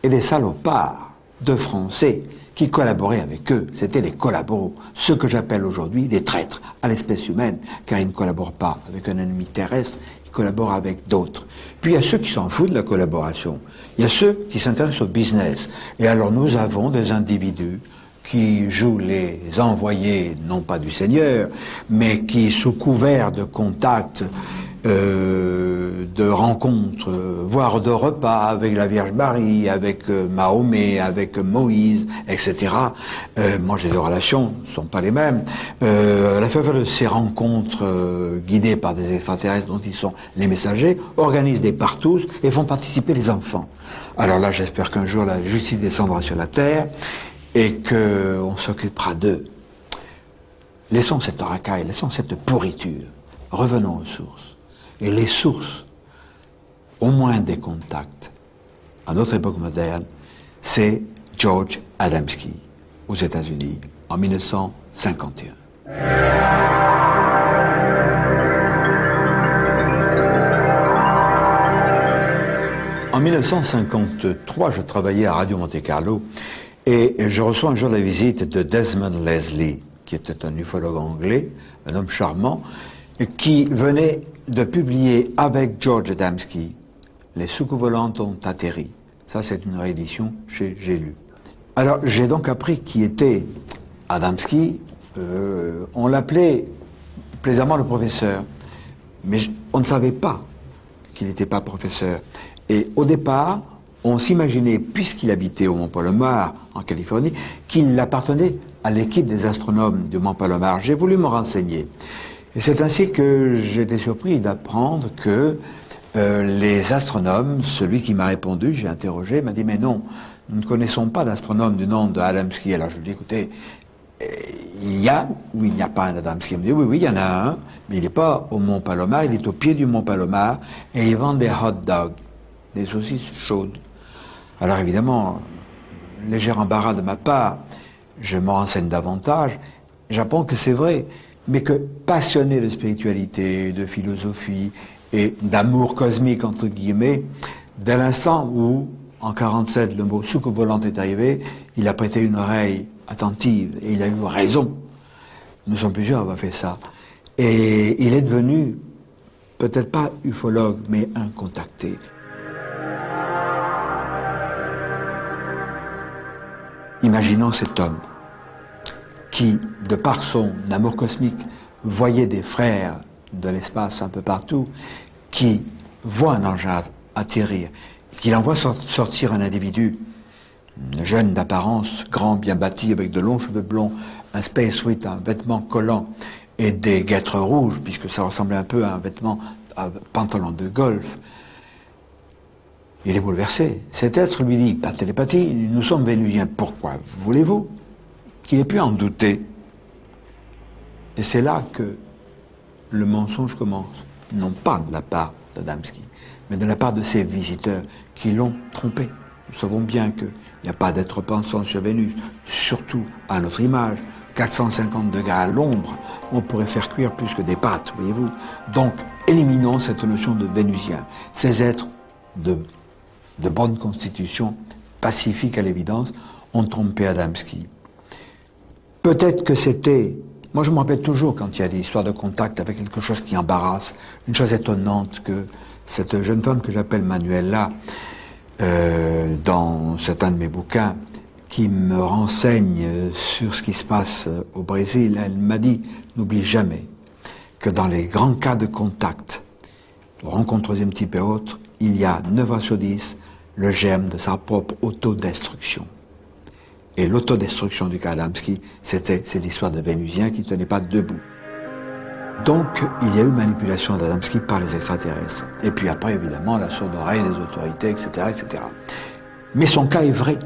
et les salopards de Français qui collaboraient avec eux. C'était les collaboraux, ceux que j'appelle aujourd'hui des traîtres à l'espèce humaine, car ils ne collaborent pas avec un ennemi terrestre, ils collaborent avec d'autres. Puis il y a ceux qui s'en foutent de la collaboration, il y a ceux qui s'intéressent au business. Et alors nous avons des individus qui jouent les envoyés, non pas du Seigneur, mais qui, sous couvert de contacts, de rencontres, voire de repas avec la Vierge Marie, avec Mahomet, avec Moïse, etc. Moi, j'ai des relations, ce ne sont pas les mêmes. À la faveur de ces rencontres guidées par des extraterrestres dont ils sont les messagers, organisent des partous et font participer les enfants. Alors là, j'espère qu'un jour, la justice descendra sur la terre et qu'on s'occupera d'eux. Laissons cette racaille, laissons cette pourriture. Revenons aux sources. Et les sources, au moins des contacts, à notre époque moderne, c'est George Adamski, aux États-Unis, en 1951. En 1953, je travaillais à Radio Monte-Carlo et je reçois un jour la visite de Desmond Leslie, qui était un ufologue anglais, un homme charmant, qui venait de publier avec George Adamski « Les soucoupes volantes ont atterri ». Ça, c'est une réédition chez J'ai lu. Alors, j'ai donc appris qui était Adamski. On l'appelait plaisamment le professeur, mais on ne savait pas qu'il n'était pas professeur. Et au départ, on s'imaginait, puisqu'il habitait au Mont Palomar, en Californie, qu'il appartenait à l'équipe des astronomes du Mont Palomar. J'ai voulu me renseigner. Et c'est ainsi que j'ai été surpris d'apprendre que les astronomes, celui qui m'a répondu, j'ai interrogé, m'a dit « Mais non, nous ne connaissons pas d'astronome du nom de Adamski ». Alors je lui ai dit « Écoutez, il y a ou il n'y a pas un Adamski ?» Il me dit « Oui, oui, il y en a un, mais il n'est pas au Mont Palomar, il est au pied du Mont Palomar et il vend des hot dogs, des saucisses chaudes. » Alors évidemment, léger embarras de ma part, je me renseigne davantage, j'apprends que c'est vrai, mais que passionné de spiritualité, de philosophie et d'amour cosmique, entre guillemets, dès l'instant où, en 1947, le mot soucoupe volante est arrivé, il a prêté une oreille attentive et il a eu raison. Nous sommes plusieurs à avoir fait ça. Et il est devenu, peut-être pas ufologue, mais un contacté. Imaginons cet homme qui, de par son amour cosmique, voyait des frères de l'espace un peu partout, qui voit un engin atterrir, qu'il envoie sortir un individu, jeune d'apparence, grand, bien bâti, avec de longs cheveux blonds, un spacesuit, un vêtement collant et des guêtres rouges, puisque ça ressemblait un peu à un vêtement, à un pantalon de golf. Il est bouleversé. Cet être lui dit, par télépathie, nous sommes vénusiens. Pourquoi voulez-vous qu'il ait pu en douter? Et c'est là que le mensonge commence. Non pas de la part d'Adamski, mais de la part de ses visiteurs qui l'ont trompé. Nous savons bien qu'il n'y a pas d'être pensant sur Vénus, surtout à notre image. 450 degrés à l'ombre, on pourrait faire cuire plus que des pâtes, voyez-vous. Donc, éliminons cette notion de vénusien. Ces êtres de bonne constitution pacifiques à l'évidence, ont trompé Adamski. Peut-être que c'était... Moi, je me rappelle toujours quand il y a des histoires de contact avec quelque chose qui embarrasse, une chose étonnante que cette jeune femme que j'appelle Manuela, dans certains de mes bouquins, qui me renseigne sur ce qui se passe au Brésil, elle m'a dit, n'oublie jamais que dans les grands cas de contact, de rencontres troisième type et autres, il y a 9 ans sur 10 le germe de sa propre autodestruction. Et l'autodestruction du cas Adamski, c'est l'histoire de Vénusien qui ne tenait pas debout. Donc, il y a eu manipulation d'Adamski par les extraterrestres. Et puis après, évidemment, la sourde oreille des autorités, etc., etc. Mais son cas est vrai.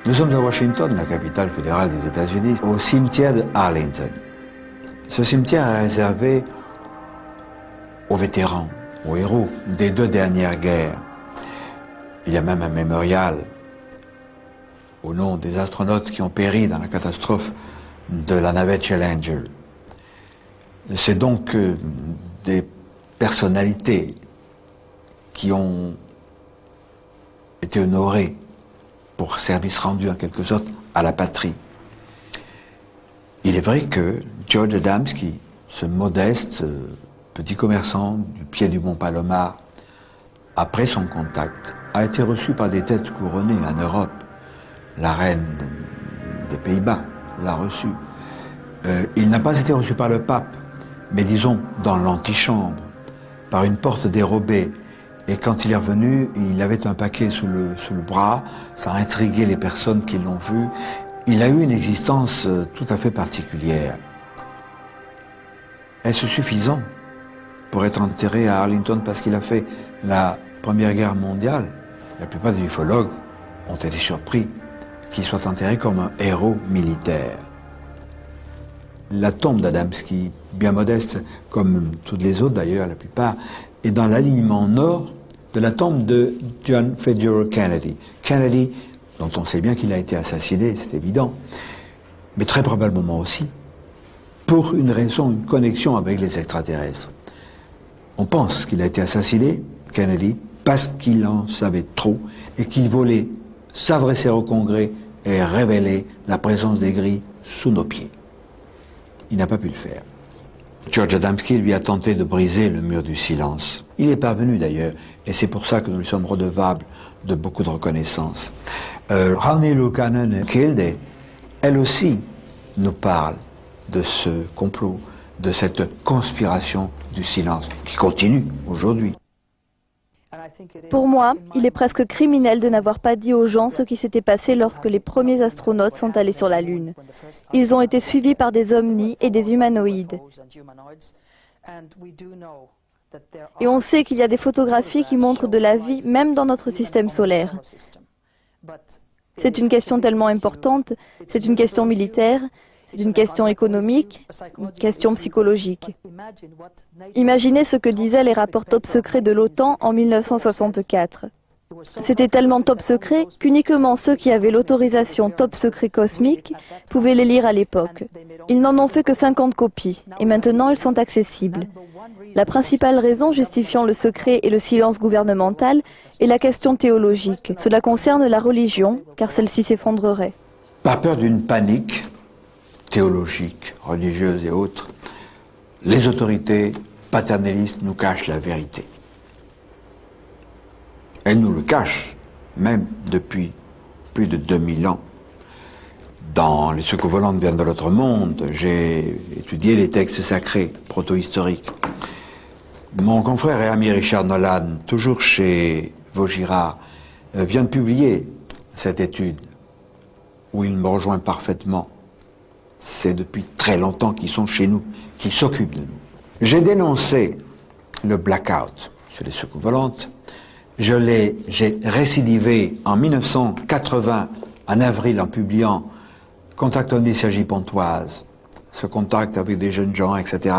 Nous sommes à Washington, la capitale fédérale des États-Unis, au cimetière de Arlington. Ce cimetière est réservé aux vétérans, aux héros des 2 dernières guerres. Il y a même un mémorial au nom des astronautes qui ont péri dans la catastrophe de la navette Challenger. C'est donc des personnalités qui ont été honorées pour service rendu en quelque sorte à la patrie. Il est vrai que George Adamski, ce modeste petit commerçant du pied du mont Palomar, après son contact, a été reçu par des têtes couronnées en Europe. La reine des Pays-Bas l'a reçu. Il n'a pas été reçu par le pape, mais disons dans l'antichambre, par une porte dérobée. Et quand il est revenu, il avait un paquet sous le bras, ça a intrigué les personnes qui l'ont vu. Il a eu une existence tout à fait particulière. Est-ce suffisant pour être enterré à Arlington parce qu'il a fait la Première Guerre mondiale? La plupart des ufologues ont été surpris qu'il soit enterré comme un héros militaire. La tombe d'Adamski, bien modeste, comme toutes les autres d'ailleurs, la plupart, est dans l'alignement nord de la tombe de John Fitzgerald Kennedy. Kennedy, dont on sait bien qu'il a été assassiné, c'est évident, mais très probablement aussi pour une raison, une connexion avec les extraterrestres. On pense qu'il a été assassiné, Kennedy, parce qu'il en savait trop et qu'il voulait s'adresser au Congrès et révéler la présence des gris sous nos pieds. Il n'a pas pu le faire. George Adamski lui a tenté de briser le mur du silence. Il est parvenu d'ailleurs, et c'est pour ça que nous lui sommes redevables de beaucoup de reconnaissance. Rani Lukanen Kilde, elle aussi, nous parle de ce complot, de cette conspiration du silence, qui continue aujourd'hui. Pour moi, il est presque criminel de n'avoir pas dit aux gens ce qui s'était passé lorsque les premiers astronautes sont allés sur la Lune. Ils ont été suivis par des ovnis et des humanoïdes. Et on sait qu'il y a des photographies qui montrent de la vie même dans notre système solaire. C'est une question tellement importante, c'est une question militaire, c'est une question économique, une question psychologique. Imaginez ce que disaient les rapports top secrets de l'OTAN en 1964. C'était tellement top secret qu'uniquement ceux qui avaient l'autorisation top secret cosmique pouvaient les lire à l'époque. Ils n'en ont fait que 50 copies, et maintenant ils sont accessibles. La principale raison justifiant le secret et le silence gouvernemental est la question théologique. Cela concerne la religion, car celle-ci s'effondrerait. Par peur d'une panique théologique, religieuse et autres, les autorités paternalistes nous cachent la vérité. Elles nous le cachent, même depuis plus de 2000 ans. Dans Les secours volants viennent de l'autre monde, j'ai étudié les textes sacrés, proto-historiques. Mon confrère et ami Richard Nolan, toujours chez Vaugirard, vient de publier cette étude, où il me rejoint parfaitement. C'est depuis très longtemps qu'ils sont chez nous, qu'ils s'occupent de nous. J'ai dénoncé le blackout sur les secours volantes. J'ai récidivé en 1980, en avril, en publiant Contact ovni Cergy-Pontoise. Ce contact avec des jeunes gens, etc.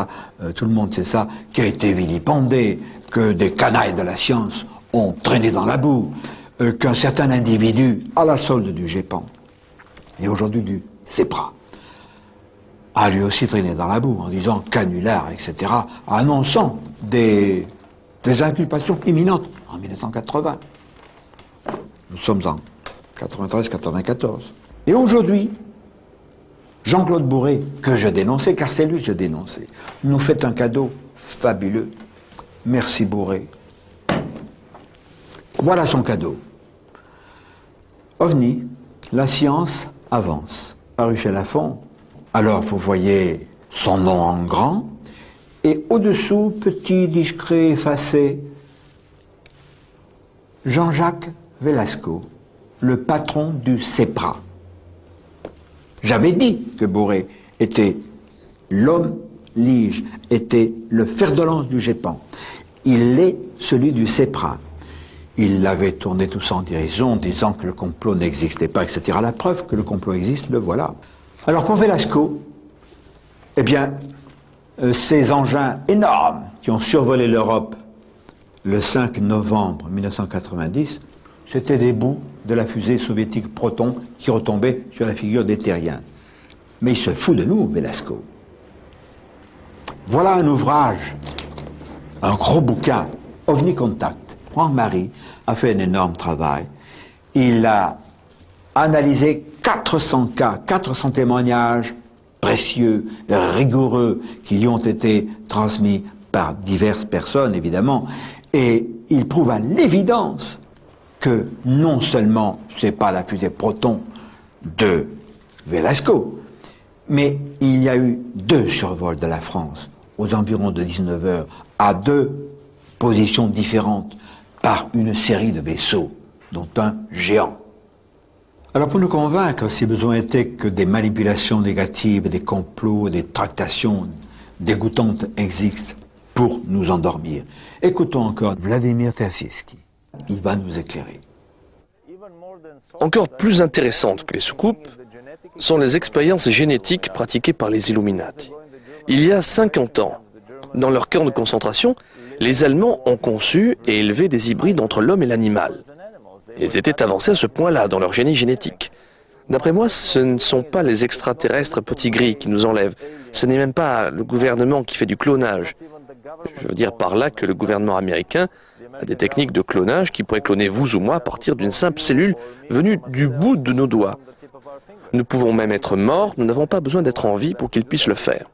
Tout le monde sait ça, qui a été vilipendé, que des canailles de la science ont traîné dans la boue, qu'un certain individu, à la solde du GEPAN, et aujourd'hui du CEPRA, a lui aussi traîné dans la boue en disant canular, etc., annonçant des inculpations imminentes en 1980. Nous sommes en 93-94. Et aujourd'hui, Jean-Claude Bourré, que je dénonçais, car c'est lui que je dénonçais, nous fait un cadeau fabuleux. Merci Bourré. Voilà son cadeau. OVNI, la science avance. Paru chez Lafon. Alors vous voyez son nom en grand, et au-dessous, petit, discret, effacé, Jean-Jacques Velasco, le patron du CEPRA. J'avais dit que Bourré était l'homme lige, était le fer de lance du GEPAN. Il est celui du CEPRA. Il l'avait tourné tout ça en dérision, disant que le complot n'existait pas, etc. La preuve que le complot existe, le voilà. Alors pour Velasco, eh bien, ces engins énormes qui ont survolé l'Europe le 5 novembre 1990, c'était des bouts de la fusée soviétique Proton qui retombaient sur la figure des terriens. Mais il se fout de nous, Velasco. Voilà un ouvrage, un gros bouquin, OVNI Contact. Franck-Marie a fait un énorme travail. Il a analysé 400 cas, 400 témoignages précieux, rigoureux, qui lui ont été transmis par diverses personnes, évidemment, et il prouve à l'évidence que non seulement c'est pas la fusée Proton de Velasco, mais il y a eu 2 survols de la France aux environs de 19 h à 2 positions différentes par une série de vaisseaux, dont un géant. Alors pour nous convaincre, si besoin était, que des manipulations négatives, des complots, des tractations dégoûtantes existent pour nous endormir, écoutons encore Vladimir Terziski. Il va nous éclairer. Encore plus intéressantes que les soucoupes sont les expériences génétiques pratiquées par les Illuminati. Il y a 50 ans, dans leur camp de concentration, les Allemands ont conçu et élevé des hybrides entre l'homme et l'animal. Ils étaient avancés à ce point-là dans leur génie génétique. D'après moi, ce ne sont pas les extraterrestres petits gris qui nous enlèvent. Ce n'est même pas le gouvernement qui fait du clonage. Je veux dire par là que le gouvernement américain a des techniques de clonage qui pourraient cloner vous ou moi à partir d'une simple cellule venue du bout de nos doigts. Nous pouvons même être morts, nous n'avons pas besoin d'être en vie pour qu'ils puissent le faire.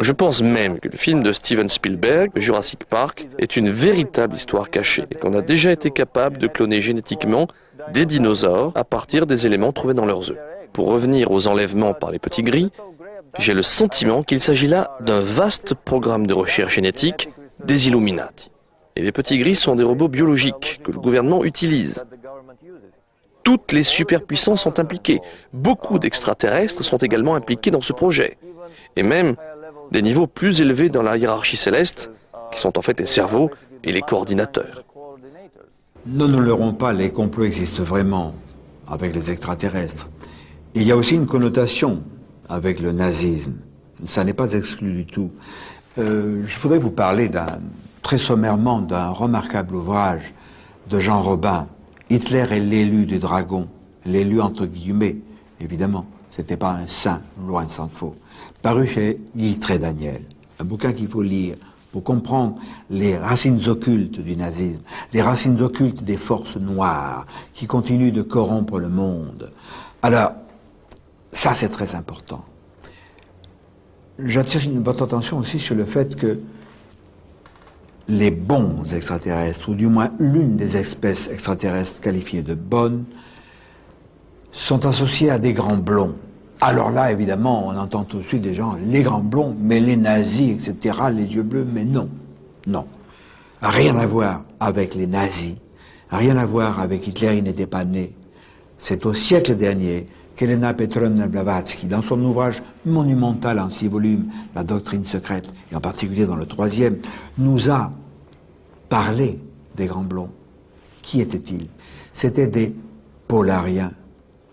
Je pense même que le film de Steven Spielberg, Jurassic Park, est une véritable histoire cachée et qu'on a déjà été capable de cloner génétiquement des dinosaures à partir des éléments trouvés dans leurs œufs. Pour revenir aux enlèvements par les petits gris, j'ai le sentiment qu'il s'agit là d'un vaste programme de recherche génétique des Illuminati. Et les petits gris sont des robots biologiques que le gouvernement utilise. Toutes les superpuissances sont impliquées. Beaucoup d'extraterrestres sont également impliqués dans ce projet. Et même des niveaux plus élevés dans la hiérarchie céleste, qui sont en fait les cerveaux et les coordinateurs. Ne nous leurrons pas, les complots existent vraiment avec les extraterrestres. Il y a aussi une connotation avec le nazisme. Ça n'est pas exclu du tout. Je voudrais vous parler très sommairement d'un remarquable ouvrage de Jean Robin, Hitler est l'élu du dragon, l'élu entre guillemets, évidemment, c'était pas un saint, loin s'en faut, paru chez Guy Trédaniel, un bouquin qu'il faut lire pour comprendre les racines occultes du nazisme, les racines occultes des forces noires qui continuent de corrompre le monde. Alors, ça c'est très important. J'attire votre attention aussi sur le fait que les bons extraterrestres, ou du moins l'une des espèces extraterrestres qualifiées de bonnes, sont associés à des grands blonds. Alors là, évidemment, on entend tout de suite des gens, les grands blonds, mais les nazis, etc., les yeux bleus, mais non, non. Rien à voir avec les nazis, rien à voir avec Hitler, il n'était pas né. C'est au siècle dernier qu'Helena Petrovna Blavatsky, dans son ouvrage monumental en 6 volumes, La doctrine secrète, et en particulier dans le 3e, nous a parlé des grands blonds. Qui étaient-ils? C'étaient des polariens,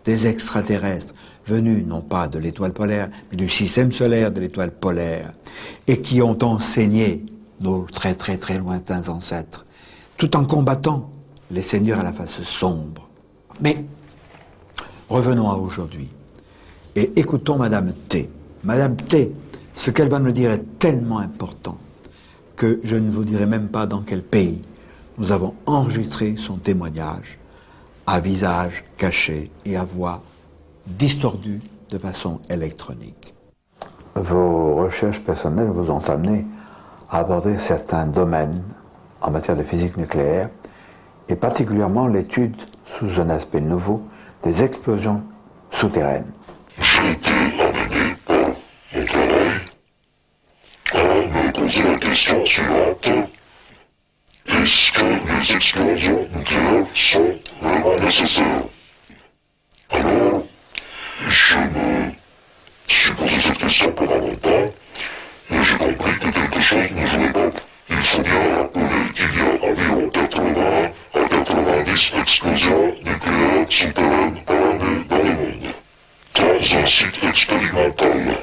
des extraterrestres, venus non pas de l'étoile polaire, mais du système solaire de l'étoile polaire, et qui ont enseigné nos très très très lointains ancêtres, tout en combattant les seigneurs à la face sombre. Mais revenons à aujourd'hui, et écoutons Madame T. m'adapter. Ce qu'elle va nous dire est tellement important que je ne vous dirai même pas dans quel pays. Nous avons enregistré son témoignage à visage caché et à voix distordue de façon électronique. Vos recherches personnelles vous ont amené à aborder certains domaines en matière de physique nucléaire et particulièrement l'étude sous un aspect nouveau des explosions souterraines. J'ai été amené par mon travail à me poser la question suivante. Est-ce que les explosions nucléaires sont vraiment nécessaires? Alors, je me suis posé cette question pendant longtemps et j'ai compris que quelque chose ne jouait pas. Il faut bien rappeler qu'il y a environ 80 à 90 explosions nucléaires souterraines par année dans le monde. Dans un site expérimental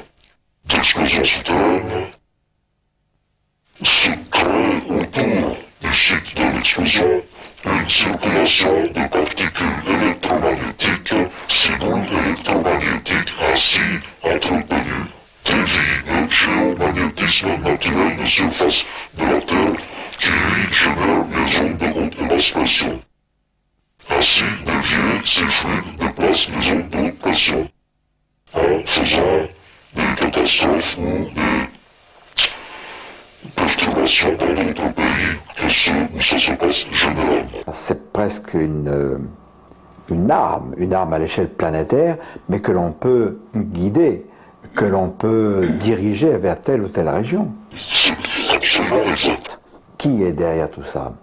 d'explosion souterraine se crée autour du site de l'explosion une circulation de particules électromagnétiques, ces boules électromagnétiques ainsi entretenues dévient le géomagnétisme naturel de surface de la Terre qui lui génère les ondes de haute évacuation. Ainsi, dévier ces fluides déplace les ondes de haute pression en faisant des catastrophes ou des perturbations dans d'autres pays que ceux où ça se passe généralement. C'est presque une arme à l'échelle planétaire, mais que l'on peut guider, que l'on peut diriger vers telle ou telle région. C'est absolument exact. Qui est derrière tout ça?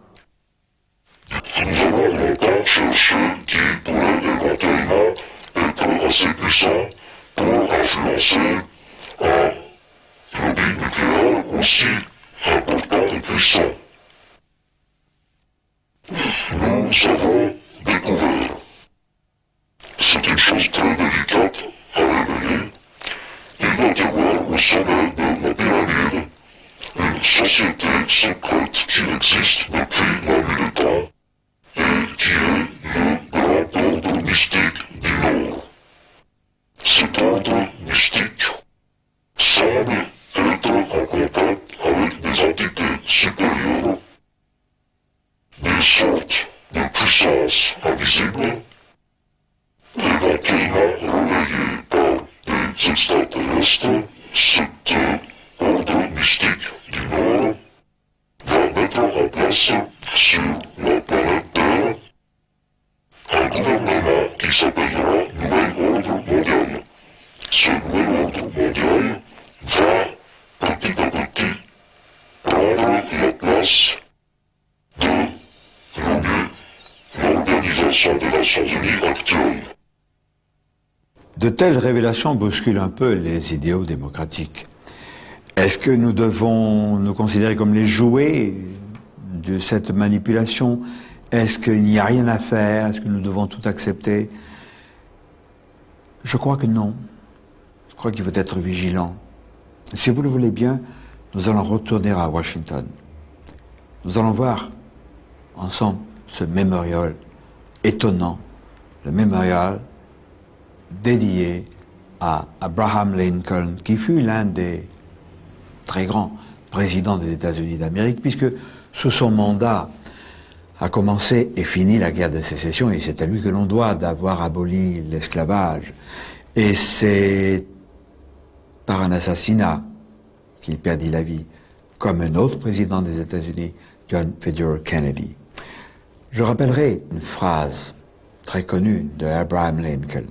Nous avons longtemps cherché qui pourrait éventuellement être assez puissant pour influencer un lobby nucléaire aussi important et puissant. Nous avons découvert, c'est une chose très délicate à révéler, il doit y avoir au sommet de la pyramide une société secrète qui existe depuis la nuit des temps et qui est le grand ordre mystique du Nord. Cet ordre mystique semble être en contact avec des entités supérieures, des sortes de puissances invisibles, éventuellement relayées par des extraterrestres. Cet ordre mystique du Nord va mettre en place sur la planète Terre un gouvernement qui s'appellera Nouvel Ordre Mondial. Ce Nouvel Ordre Mondial va petit à petit prendre la place de l'Organisation des Nations Unies actuelle. De telles révélations bousculent un peu les idéaux démocratiques. Est-ce que nous devons nous considérer comme les jouets de cette manipulation? Est-ce qu'il n'y a rien à faire? Est-ce que nous devons tout accepter? Je crois que non. Je crois qu'il faut être vigilant. Si vous le voulez bien, nous allons retourner à Washington. Nous allons voir ensemble ce mémorial étonnant, le mémorial dédié à Abraham Lincoln, qui fut l'un des très grands présidents des États-Unis d'Amérique, puisque sous son mandat a commencé et fini la guerre de sécession, et c'est à lui que l'on doit d'avoir aboli l'esclavage. Et c'est par un assassinat qu'il perdit la vie, comme un autre président des États-Unis, John Fitzgerald Kennedy. Je rappellerai une phrase très connue de Abraham Lincoln.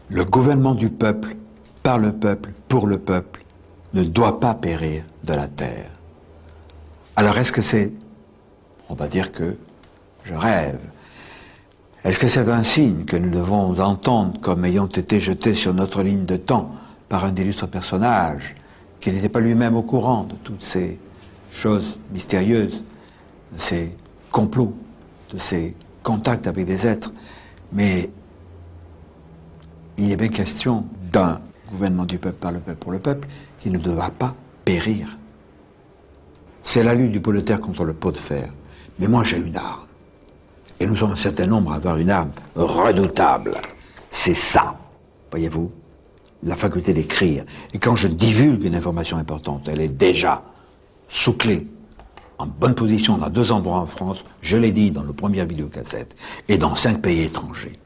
Le gouvernement du peuple, par le peuple, pour le peuple, ne doit pas périr de la terre. Alors est-ce que c'est, on va dire que je rêve, est-ce que c'est un signe que nous devons entendre comme ayant été jeté sur notre ligne de temps par un illustre personnage qui n'était pas lui-même au courant de toutes ces choses mystérieuses, de ces complots, de ces contacts avec des êtres, mais il est bien question d'un gouvernement du peuple, par le peuple, pour le peuple, qui ne doit pas périr. C'est la lutte du pot de terre contre le pot de fer. Mais moi, j'ai une arme. Et nous sommes un certain nombre à avoir une arme redoutable. C'est ça, voyez-vous, la faculté d'écrire. Et quand je divulgue une information importante, elle est déjà sous clé, en bonne position dans 2 endroits en France, je l'ai dit dans le premier vidéocassette, et dans 5 pays étrangers.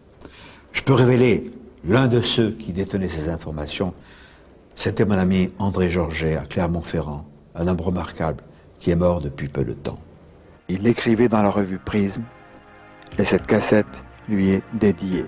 Je peux révéler l'un de ceux qui détenaient ces informations. C'était mon ami André Georget à Clermont-Ferrand, un homme remarquable qui est mort depuis peu de temps. Il écrivait dans la revue Prisme, et cette cassette lui est dédiée.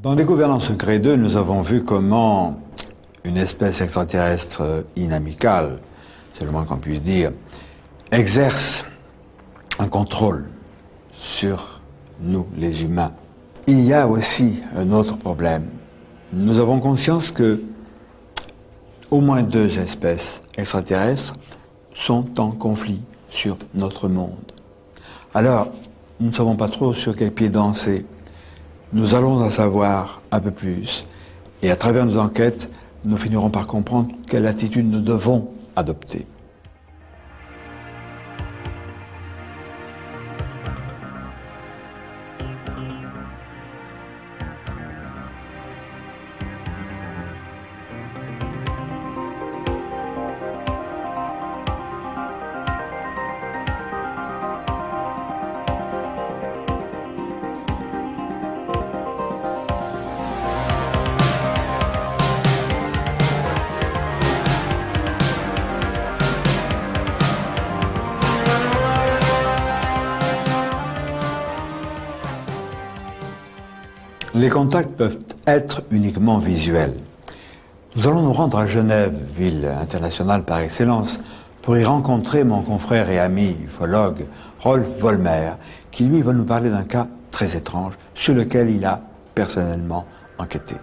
Dans Découverte en secret 2, nous avons vu comment une espèce extraterrestre inamicale, c'est le moins qu'on puisse dire, exerce un contrôle sur nous, les humains. Il y a aussi un autre problème. Nous avons conscience que au moins 2 espèces extraterrestres sont en conflit sur notre monde. Alors, nous ne savons pas trop sur quel pied danser. Nous allons en savoir un peu plus, et à travers nos enquêtes, nous finirons par comprendre quelle attitude nous devons adopter. Les contacts peuvent être uniquement visuels. Nous allons nous rendre à Genève, ville internationale par excellence, pour y rencontrer mon confrère et ami ufologue Rolf Vollmer, qui lui va nous parler d'un cas très étrange sur lequel il a personnellement enquêté.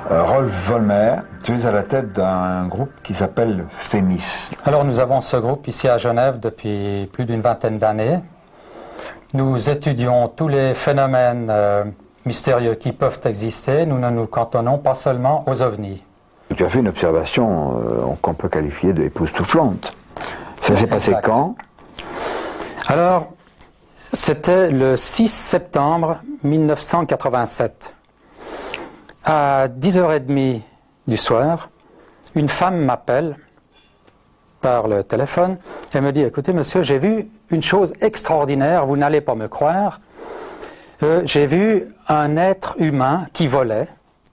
Rolf Vollmer, tu es à la tête d'un groupe qui s'appelle FEMIS. Alors nous avons ce groupe ici à Genève depuis plus d'une vingtaine d'années. Nous étudions tous les phénomènes mystérieux qui peuvent exister, nous ne nous cantonnons pas seulement aux ovnis. Tu as fait une observation qu'on peut qualifier d'époustouflante. Ça s'est passé quand? Alors, c'était le 6 septembre 1987. À 10h30 du soir, une femme m'appelle par le téléphone et me dit « Écoutez, monsieur, j'ai vu une chose extraordinaire, vous n'allez pas me croire. J'ai vu un être humain qui volait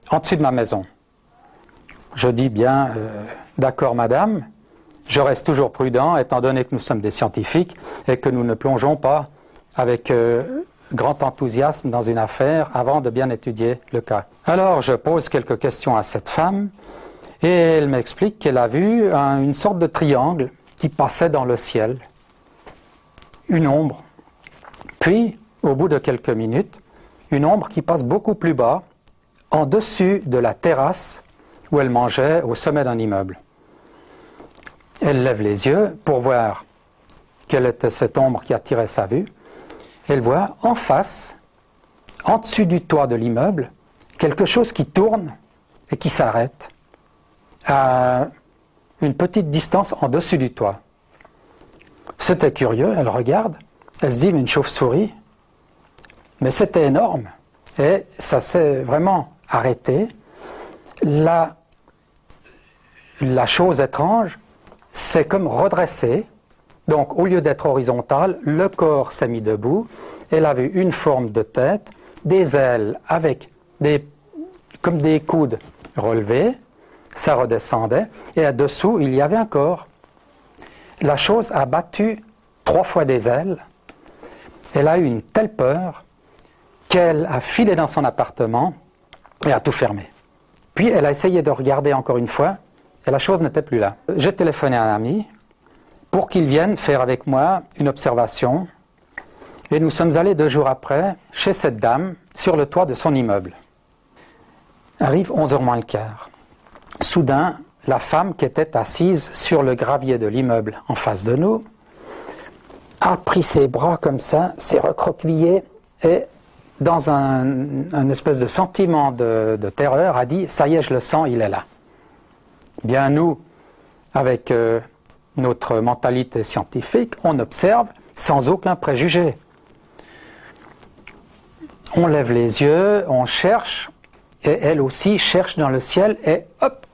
en dessus de ma maison. » Je dis « Bien, d'accord, madame. Je reste toujours prudent, étant donné que nous sommes des scientifiques et que nous ne plongeons pas avec grand enthousiasme dans une affaire avant de bien étudier le cas. » Alors, je pose quelques questions à cette femme et elle m'explique qu'elle a vu une sorte de triangle qui passait dans le ciel, une ombre. Puis, au bout de quelques minutes, une ombre qui passe beaucoup plus bas, en dessus de la terrasse où elle mangeait au sommet d'un immeuble. Elle lève les yeux pour voir quelle était cette ombre qui attirait sa vue. Elle voit en face, en dessus du toit de l'immeuble, quelque chose qui tourne et qui s'arrête à une petite distance en dessus du toit. C'était curieux, elle regarde, elle se dit, mais une chauve-souris. Mais c'était énorme et ça s'est vraiment arrêté. La chose étrange, c'est comme redressé. Donc, au lieu d'être horizontal, le corps s'est mis debout. Elle a vu une forme de tête, des ailes avec comme des coudes relevés. Ça redescendait. Et à-dessous, il y avait un corps. La chose a battu 3 fois des ailes. Elle a eu une telle peur qu'elle a filé dans son appartement et a tout fermé. Puis, elle a essayé de regarder encore une fois et la chose n'était plus là. J'ai téléphoné à un ami pour qu'il vienne faire avec moi une observation. Et nous sommes allés 2 jours après chez cette dame sur le toit de son immeuble. Arrive 11h moins le quart. Soudain, la femme qui était assise sur le gravier de l'immeuble en face de nous a pris ses bras comme ça, s'est recroquevillée et dans un espèce de sentiment de terreur a dit « Ça y est, je le sens, il est là ». Bien nous, avec notre mentalité scientifique, on observe sans aucun préjugé. On lève les yeux, on cherche, et elle aussi cherche dans le ciel, et hop,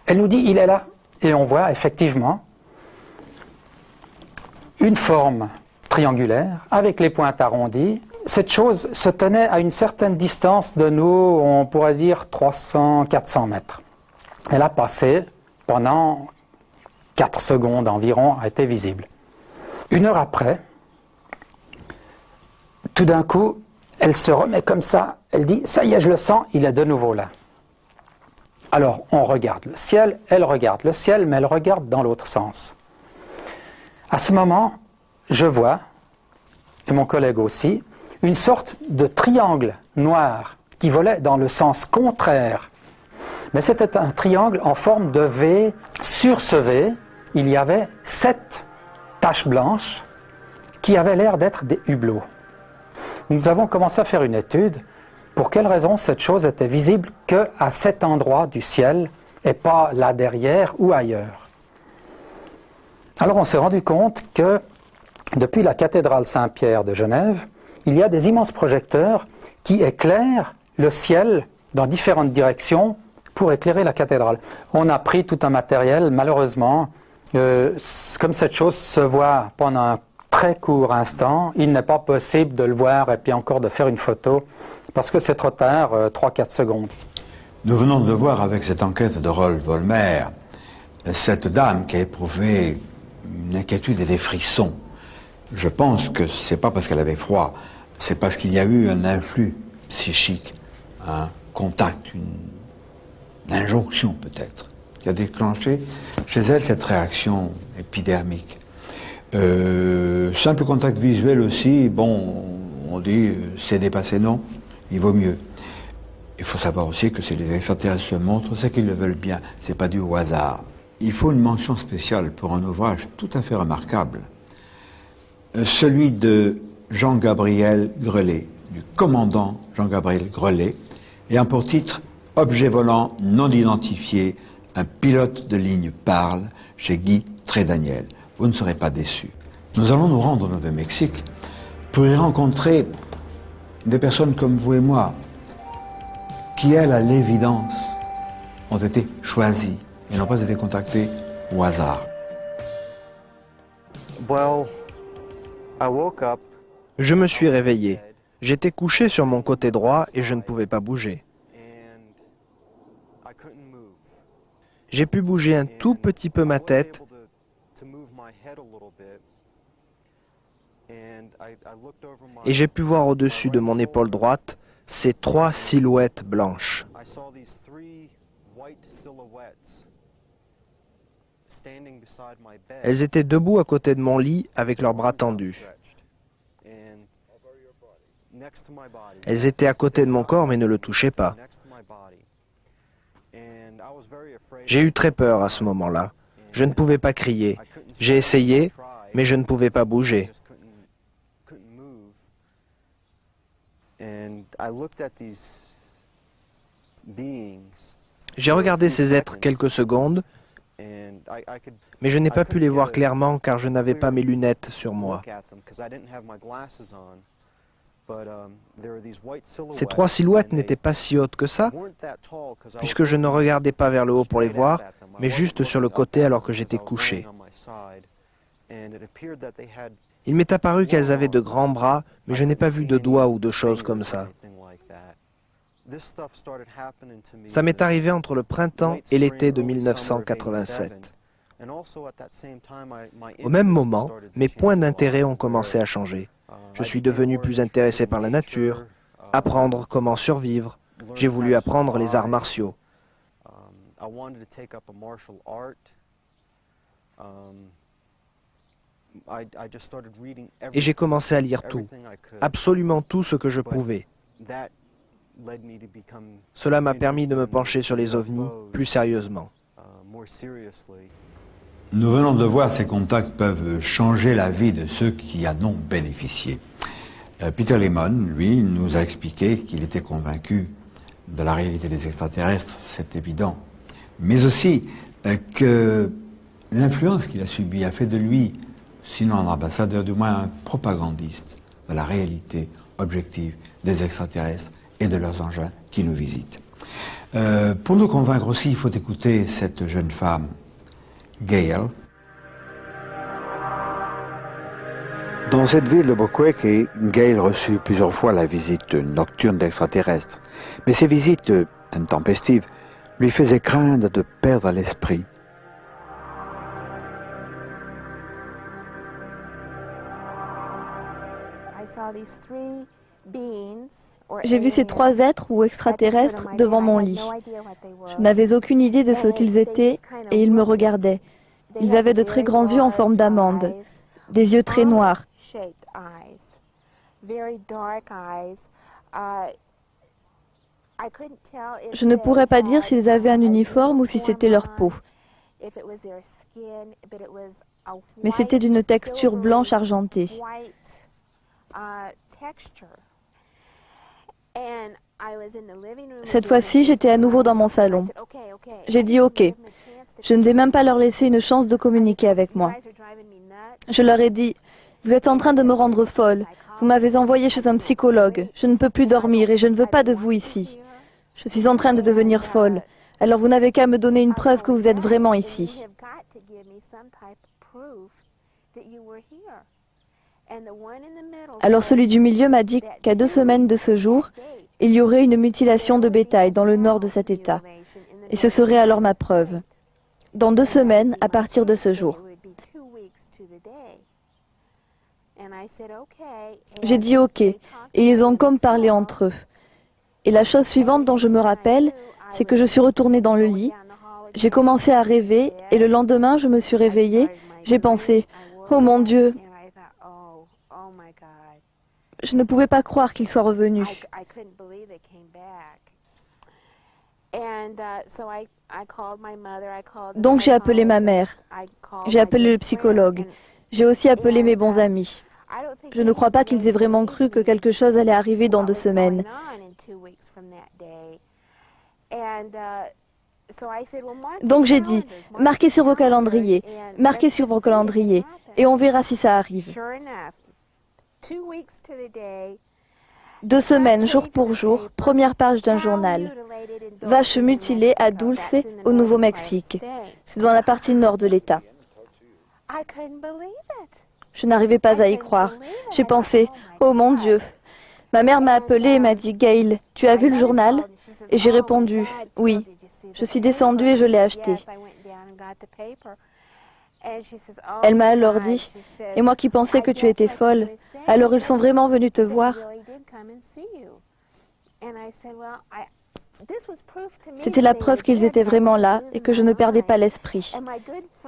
elle nous dit il est là. Et on voit effectivement une forme triangulaire avec les pointes arrondies. Cette chose se tenait à une certaine distance de nous, on pourrait dire 300-400 mètres. Elle a passé pendant 4 secondes environ, a été visible. 1 heure après, tout d'un coup, elle se remet comme ça, elle dit « ça y est, je le sens, il est de nouveau là ». Alors, on regarde le ciel, elle regarde le ciel, mais elle regarde dans l'autre sens. À ce moment, je vois, et mon collègue aussi, une sorte de triangle noir qui volait dans le sens contraire. Mais c'était un triangle en forme de V. Sur ce V, il y avait 7 taches blanches qui avaient l'air d'être des hublots. Nous avons commencé à faire une étude. Pour quelle raison cette chose était visible qu'à cet endroit du ciel et pas là derrière ou ailleurs? Alors on s'est rendu compte que depuis la cathédrale Saint-Pierre de Genève, il y a des immenses projecteurs qui éclairent le ciel dans différentes directions pour éclairer la cathédrale. On a pris tout un matériel, malheureusement, comme cette chose se voit pendant un très court instant, il n'est pas possible de le voir et puis encore de faire une photo, parce que c'est trop tard, 3-4 secondes. Nous venons de le voir avec cette enquête de Rolf Vollmer, cette dame qui a éprouvé une inquiétude et des frissons. Je pense que c'est pas parce qu'elle avait froid, c'est parce qu'il y a eu un influx psychique, un contact, une injonction peut-être, qui a déclenché chez elle cette réaction épidermique. Simple contact visuel aussi, bon, on dit c'est dépassé, non, il vaut mieux. Il faut savoir aussi que si les extraterrestres se montrent, c'est qu'ils le veulent bien, c'est pas dû au hasard. Il faut une mention spéciale pour un ouvrage tout à fait remarquable, celui de Jean-Gabriel Grelet, du commandant Jean-Gabriel Grelet, ayant pour titre « Objet volant non identifié, un pilote de ligne parle » chez Guy Trédaniel. Vous ne serez pas déçus. Nous allons nous rendre au Nouveau-Mexique pour y rencontrer des personnes comme vous et moi, qui, elles, à l'évidence, ont été choisies et n'ont pas été contactées au hasard. Je me suis réveillé. J'étais couché sur mon côté droit et je ne pouvais pas bouger. J'ai pu bouger un tout petit peu ma tête et j'ai pu voir au-dessus de mon épaule droite ces 3 silhouettes blanches. Elles étaient debout à côté de mon lit avec leurs bras tendus. Elles étaient à côté de mon corps mais ne le touchaient pas. J'ai eu très peur à ce moment-là. Je ne pouvais pas crier. J'ai essayé, mais je ne pouvais pas bouger. J'ai regardé ces êtres quelques secondes, mais je n'ai pas pu les voir clairement car je n'avais pas mes lunettes sur moi. Ces 3 silhouettes n'étaient pas si hautes que ça, puisque je ne regardais pas vers le haut pour les voir, mais juste sur le côté alors que j'étais couché. Il m'est apparu qu'elles avaient de grands bras, mais je n'ai pas vu de doigts ou de choses comme ça. Ça m'est arrivé entre le printemps et l'été de 1987. Au même moment, mes points d'intérêt ont commencé à changer. Je suis devenu plus intéressé par la nature, apprendre comment survivre. J'ai voulu apprendre les arts martiaux. Et j'ai commencé à lire tout, absolument tout ce que je pouvais. Cela m'a permis de me pencher sur les ovnis plus sérieusement. Nous venons de voir ces contacts peuvent changer la vie de ceux qui en ont bénéficié. Peter Lemon, lui, nous a expliqué qu'il était convaincu de la réalité des extraterrestres, c'est évident, mais aussi que l'influence qu'il a subie a fait de lui, sinon un ambassadeur, du moins un propagandiste de la réalité objective des extraterrestres et de leurs engins qui nous visitent. Pour nous convaincre aussi, il faut écouter cette jeune femme, Gail. Dans cette ville de Albuquerque, Gail reçut plusieurs fois la visite nocturne d'extraterrestres. Mais ces visites intempestives lui faisaient craindre de perdre l'esprit. J'ai vu ces 3 êtres ou extraterrestres devant mon lit. Je n'avais aucune idée de ce qu'ils étaient et ils me regardaient. Ils avaient de très grands yeux en forme d'amande, des yeux très noirs. Je ne pourrais pas dire s'ils avaient un uniforme ou si c'était leur peau. Mais c'était d'une texture blanche argentée. Cette fois-ci, j'étais à nouveau dans mon salon. J'ai dit OK. Je ne vais même pas leur laisser une chance de communiquer avec moi. Je leur ai dit, vous êtes en train de me rendre folle. Vous m'avez envoyé chez un psychologue. Je ne peux plus dormir et je ne veux pas de vous ici. Je suis en train de devenir folle. Alors vous n'avez qu'à me donner une preuve que vous êtes vraiment ici. Alors celui du milieu m'a dit qu'à 2 semaines de ce jour, il y aurait une mutilation de bétail dans le nord de cet État. Et ce serait alors ma preuve. Dans 2 semaines, à partir de ce jour. J'ai dit OK, et ils ont comme parlé entre eux. Et la chose suivante dont je me rappelle, c'est que je suis retournée dans le lit, j'ai commencé à rêver, et le lendemain, je me suis réveillée, j'ai pensé, oh mon Dieu, je ne pouvais pas croire qu'ils soient revenus. Donc j'ai appelé ma mère, j'ai appelé le psychologue, j'ai aussi appelé mes bons amis. Je ne crois pas qu'ils aient vraiment cru que quelque chose allait arriver dans 2 semaines. Donc j'ai dit, marquez sur vos calendriers, marquez sur vos calendriers, et on verra si ça arrive. 2 semaines, jour pour jour, première page d'un journal. Vache mutilée à Dulce, au Nouveau-Mexique. C'est dans la partie nord de l'État. Je n'arrivais pas à y croire. J'ai pensé, oh mon Dieu. Ma mère m'a appelée et m'a dit, Gail, tu as vu le journal? Et j'ai répondu, oui. Je suis descendue et je l'ai acheté. Elle m'a alors dit, et moi qui pensais que tu étais folle, alors ils sont vraiment venus te voir. C'était la preuve qu'ils étaient vraiment là et que je ne perdais pas l'esprit.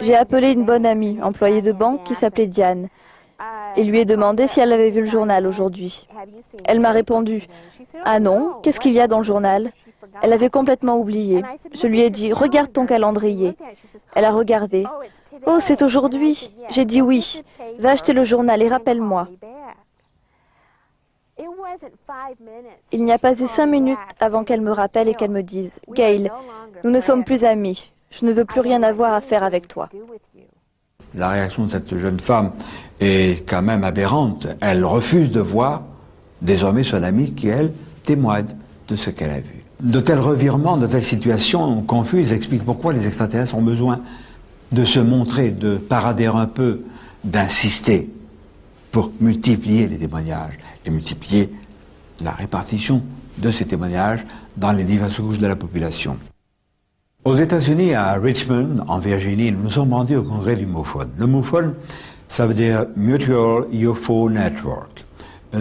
J'ai appelé une bonne amie, employée de banque, qui s'appelait Diane, et lui ai demandé si elle avait vu le journal aujourd'hui. Elle m'a répondu, « Ah non, qu'est-ce qu'il y a dans le journal ?» Elle avait complètement oublié. Je lui ai dit, « Regarde ton calendrier. » Elle a regardé. « Oh, c'est aujourd'hui !» J'ai dit oui. « Va acheter le journal et rappelle-moi. » Il n'y a pas eu 5 minutes avant qu'elle me rappelle et qu'elle me dise, « Gail, nous ne sommes plus amis. Je ne veux plus rien avoir à faire avec toi. » La réaction de cette jeune femme est quand même aberrante. Elle refuse de voir désormais son amie qui, elle, témoigne de ce qu'elle a vu. De tels revirements, de telles situations confuses expliquent pourquoi les extraterrestres ont besoin de se montrer, de parader un peu, d'insister pour multiplier les témoignages et multiplier la répartition de ces témoignages dans les diverses couches de la population. Aux États-Unis, à Richmond, en Virginie, nous nous sommes rendus au congrès du MUFON. Le MUFON, ça veut dire Mutual UFO Network.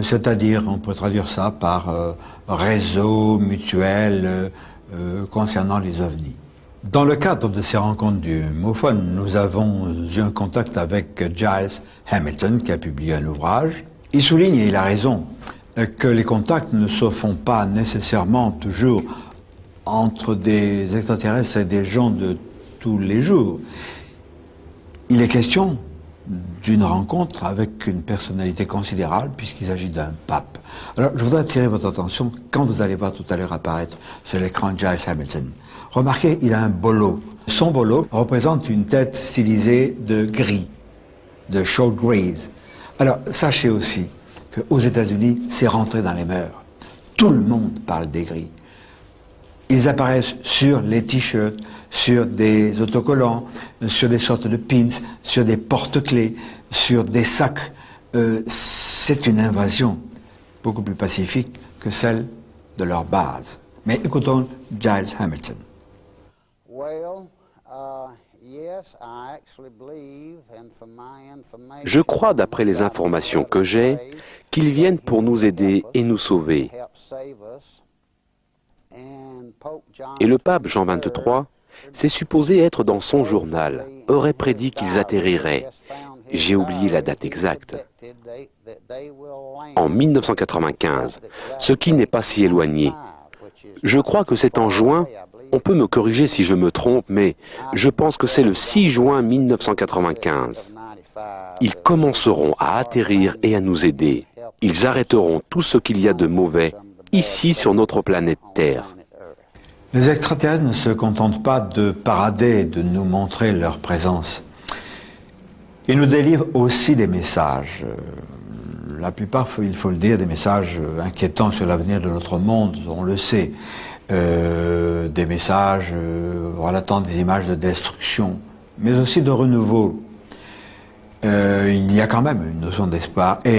C'est-à-dire, on peut traduire ça par réseau mutuel concernant les ovnis. Dans le cadre de ces rencontres du MUFON, nous avons eu un contact avec Giles Hamilton, qui a publié un ouvrage. Il souligne, et il a raison, que les contacts ne se font pas nécessairement toujours entre des extraterrestres et des gens de tous les jours. Il est question d'une rencontre avec une personnalité considérable puisqu'il s'agit d'un pape. Alors je voudrais attirer votre attention quand vous allez voir tout à l'heure apparaître sur l'écran Giles Hamilton. Remarquez, il a un bolo. Son bolo représente une tête stylisée de gris, de short grays. Alors sachez aussi qu'aux États-Unis, c'est rentré dans les mœurs. Tout le monde parle des gris. Ils apparaissent sur les t-shirts, sur des autocollants, sur des sortes de pins, sur des porte-clés, sur des sacs. C'est une invasion beaucoup plus pacifique que celle de leur base. Mais écoutons Giles Hamilton. Je crois, d'après les informations que j'ai, qu'ils viennent pour nous aider et nous sauver. Et le pape Jean XXIII, c'est supposé être dans son journal, aurait prédit qu'ils atterriraient. J'ai oublié la date exacte. En 1995, ce qui n'est pas si éloigné. Je crois que c'est en juin, on peut me corriger si je me trompe, mais je pense que c'est le 6 juin 1995. Ils commenceront à atterrir et à nous aider. Ils arrêteront tout ce qu'il y a de mauvais ici sur notre planète Terre. Les extraterrestres ne se contentent pas de parader, de nous montrer leur présence. Ils nous délivrent aussi des messages. La plupart, il faut le dire, des messages inquiétants sur l'avenir de notre monde, on le sait. Des messages relatant des images de destruction, mais aussi de renouveau. Il y a quand même une notion d'espoir.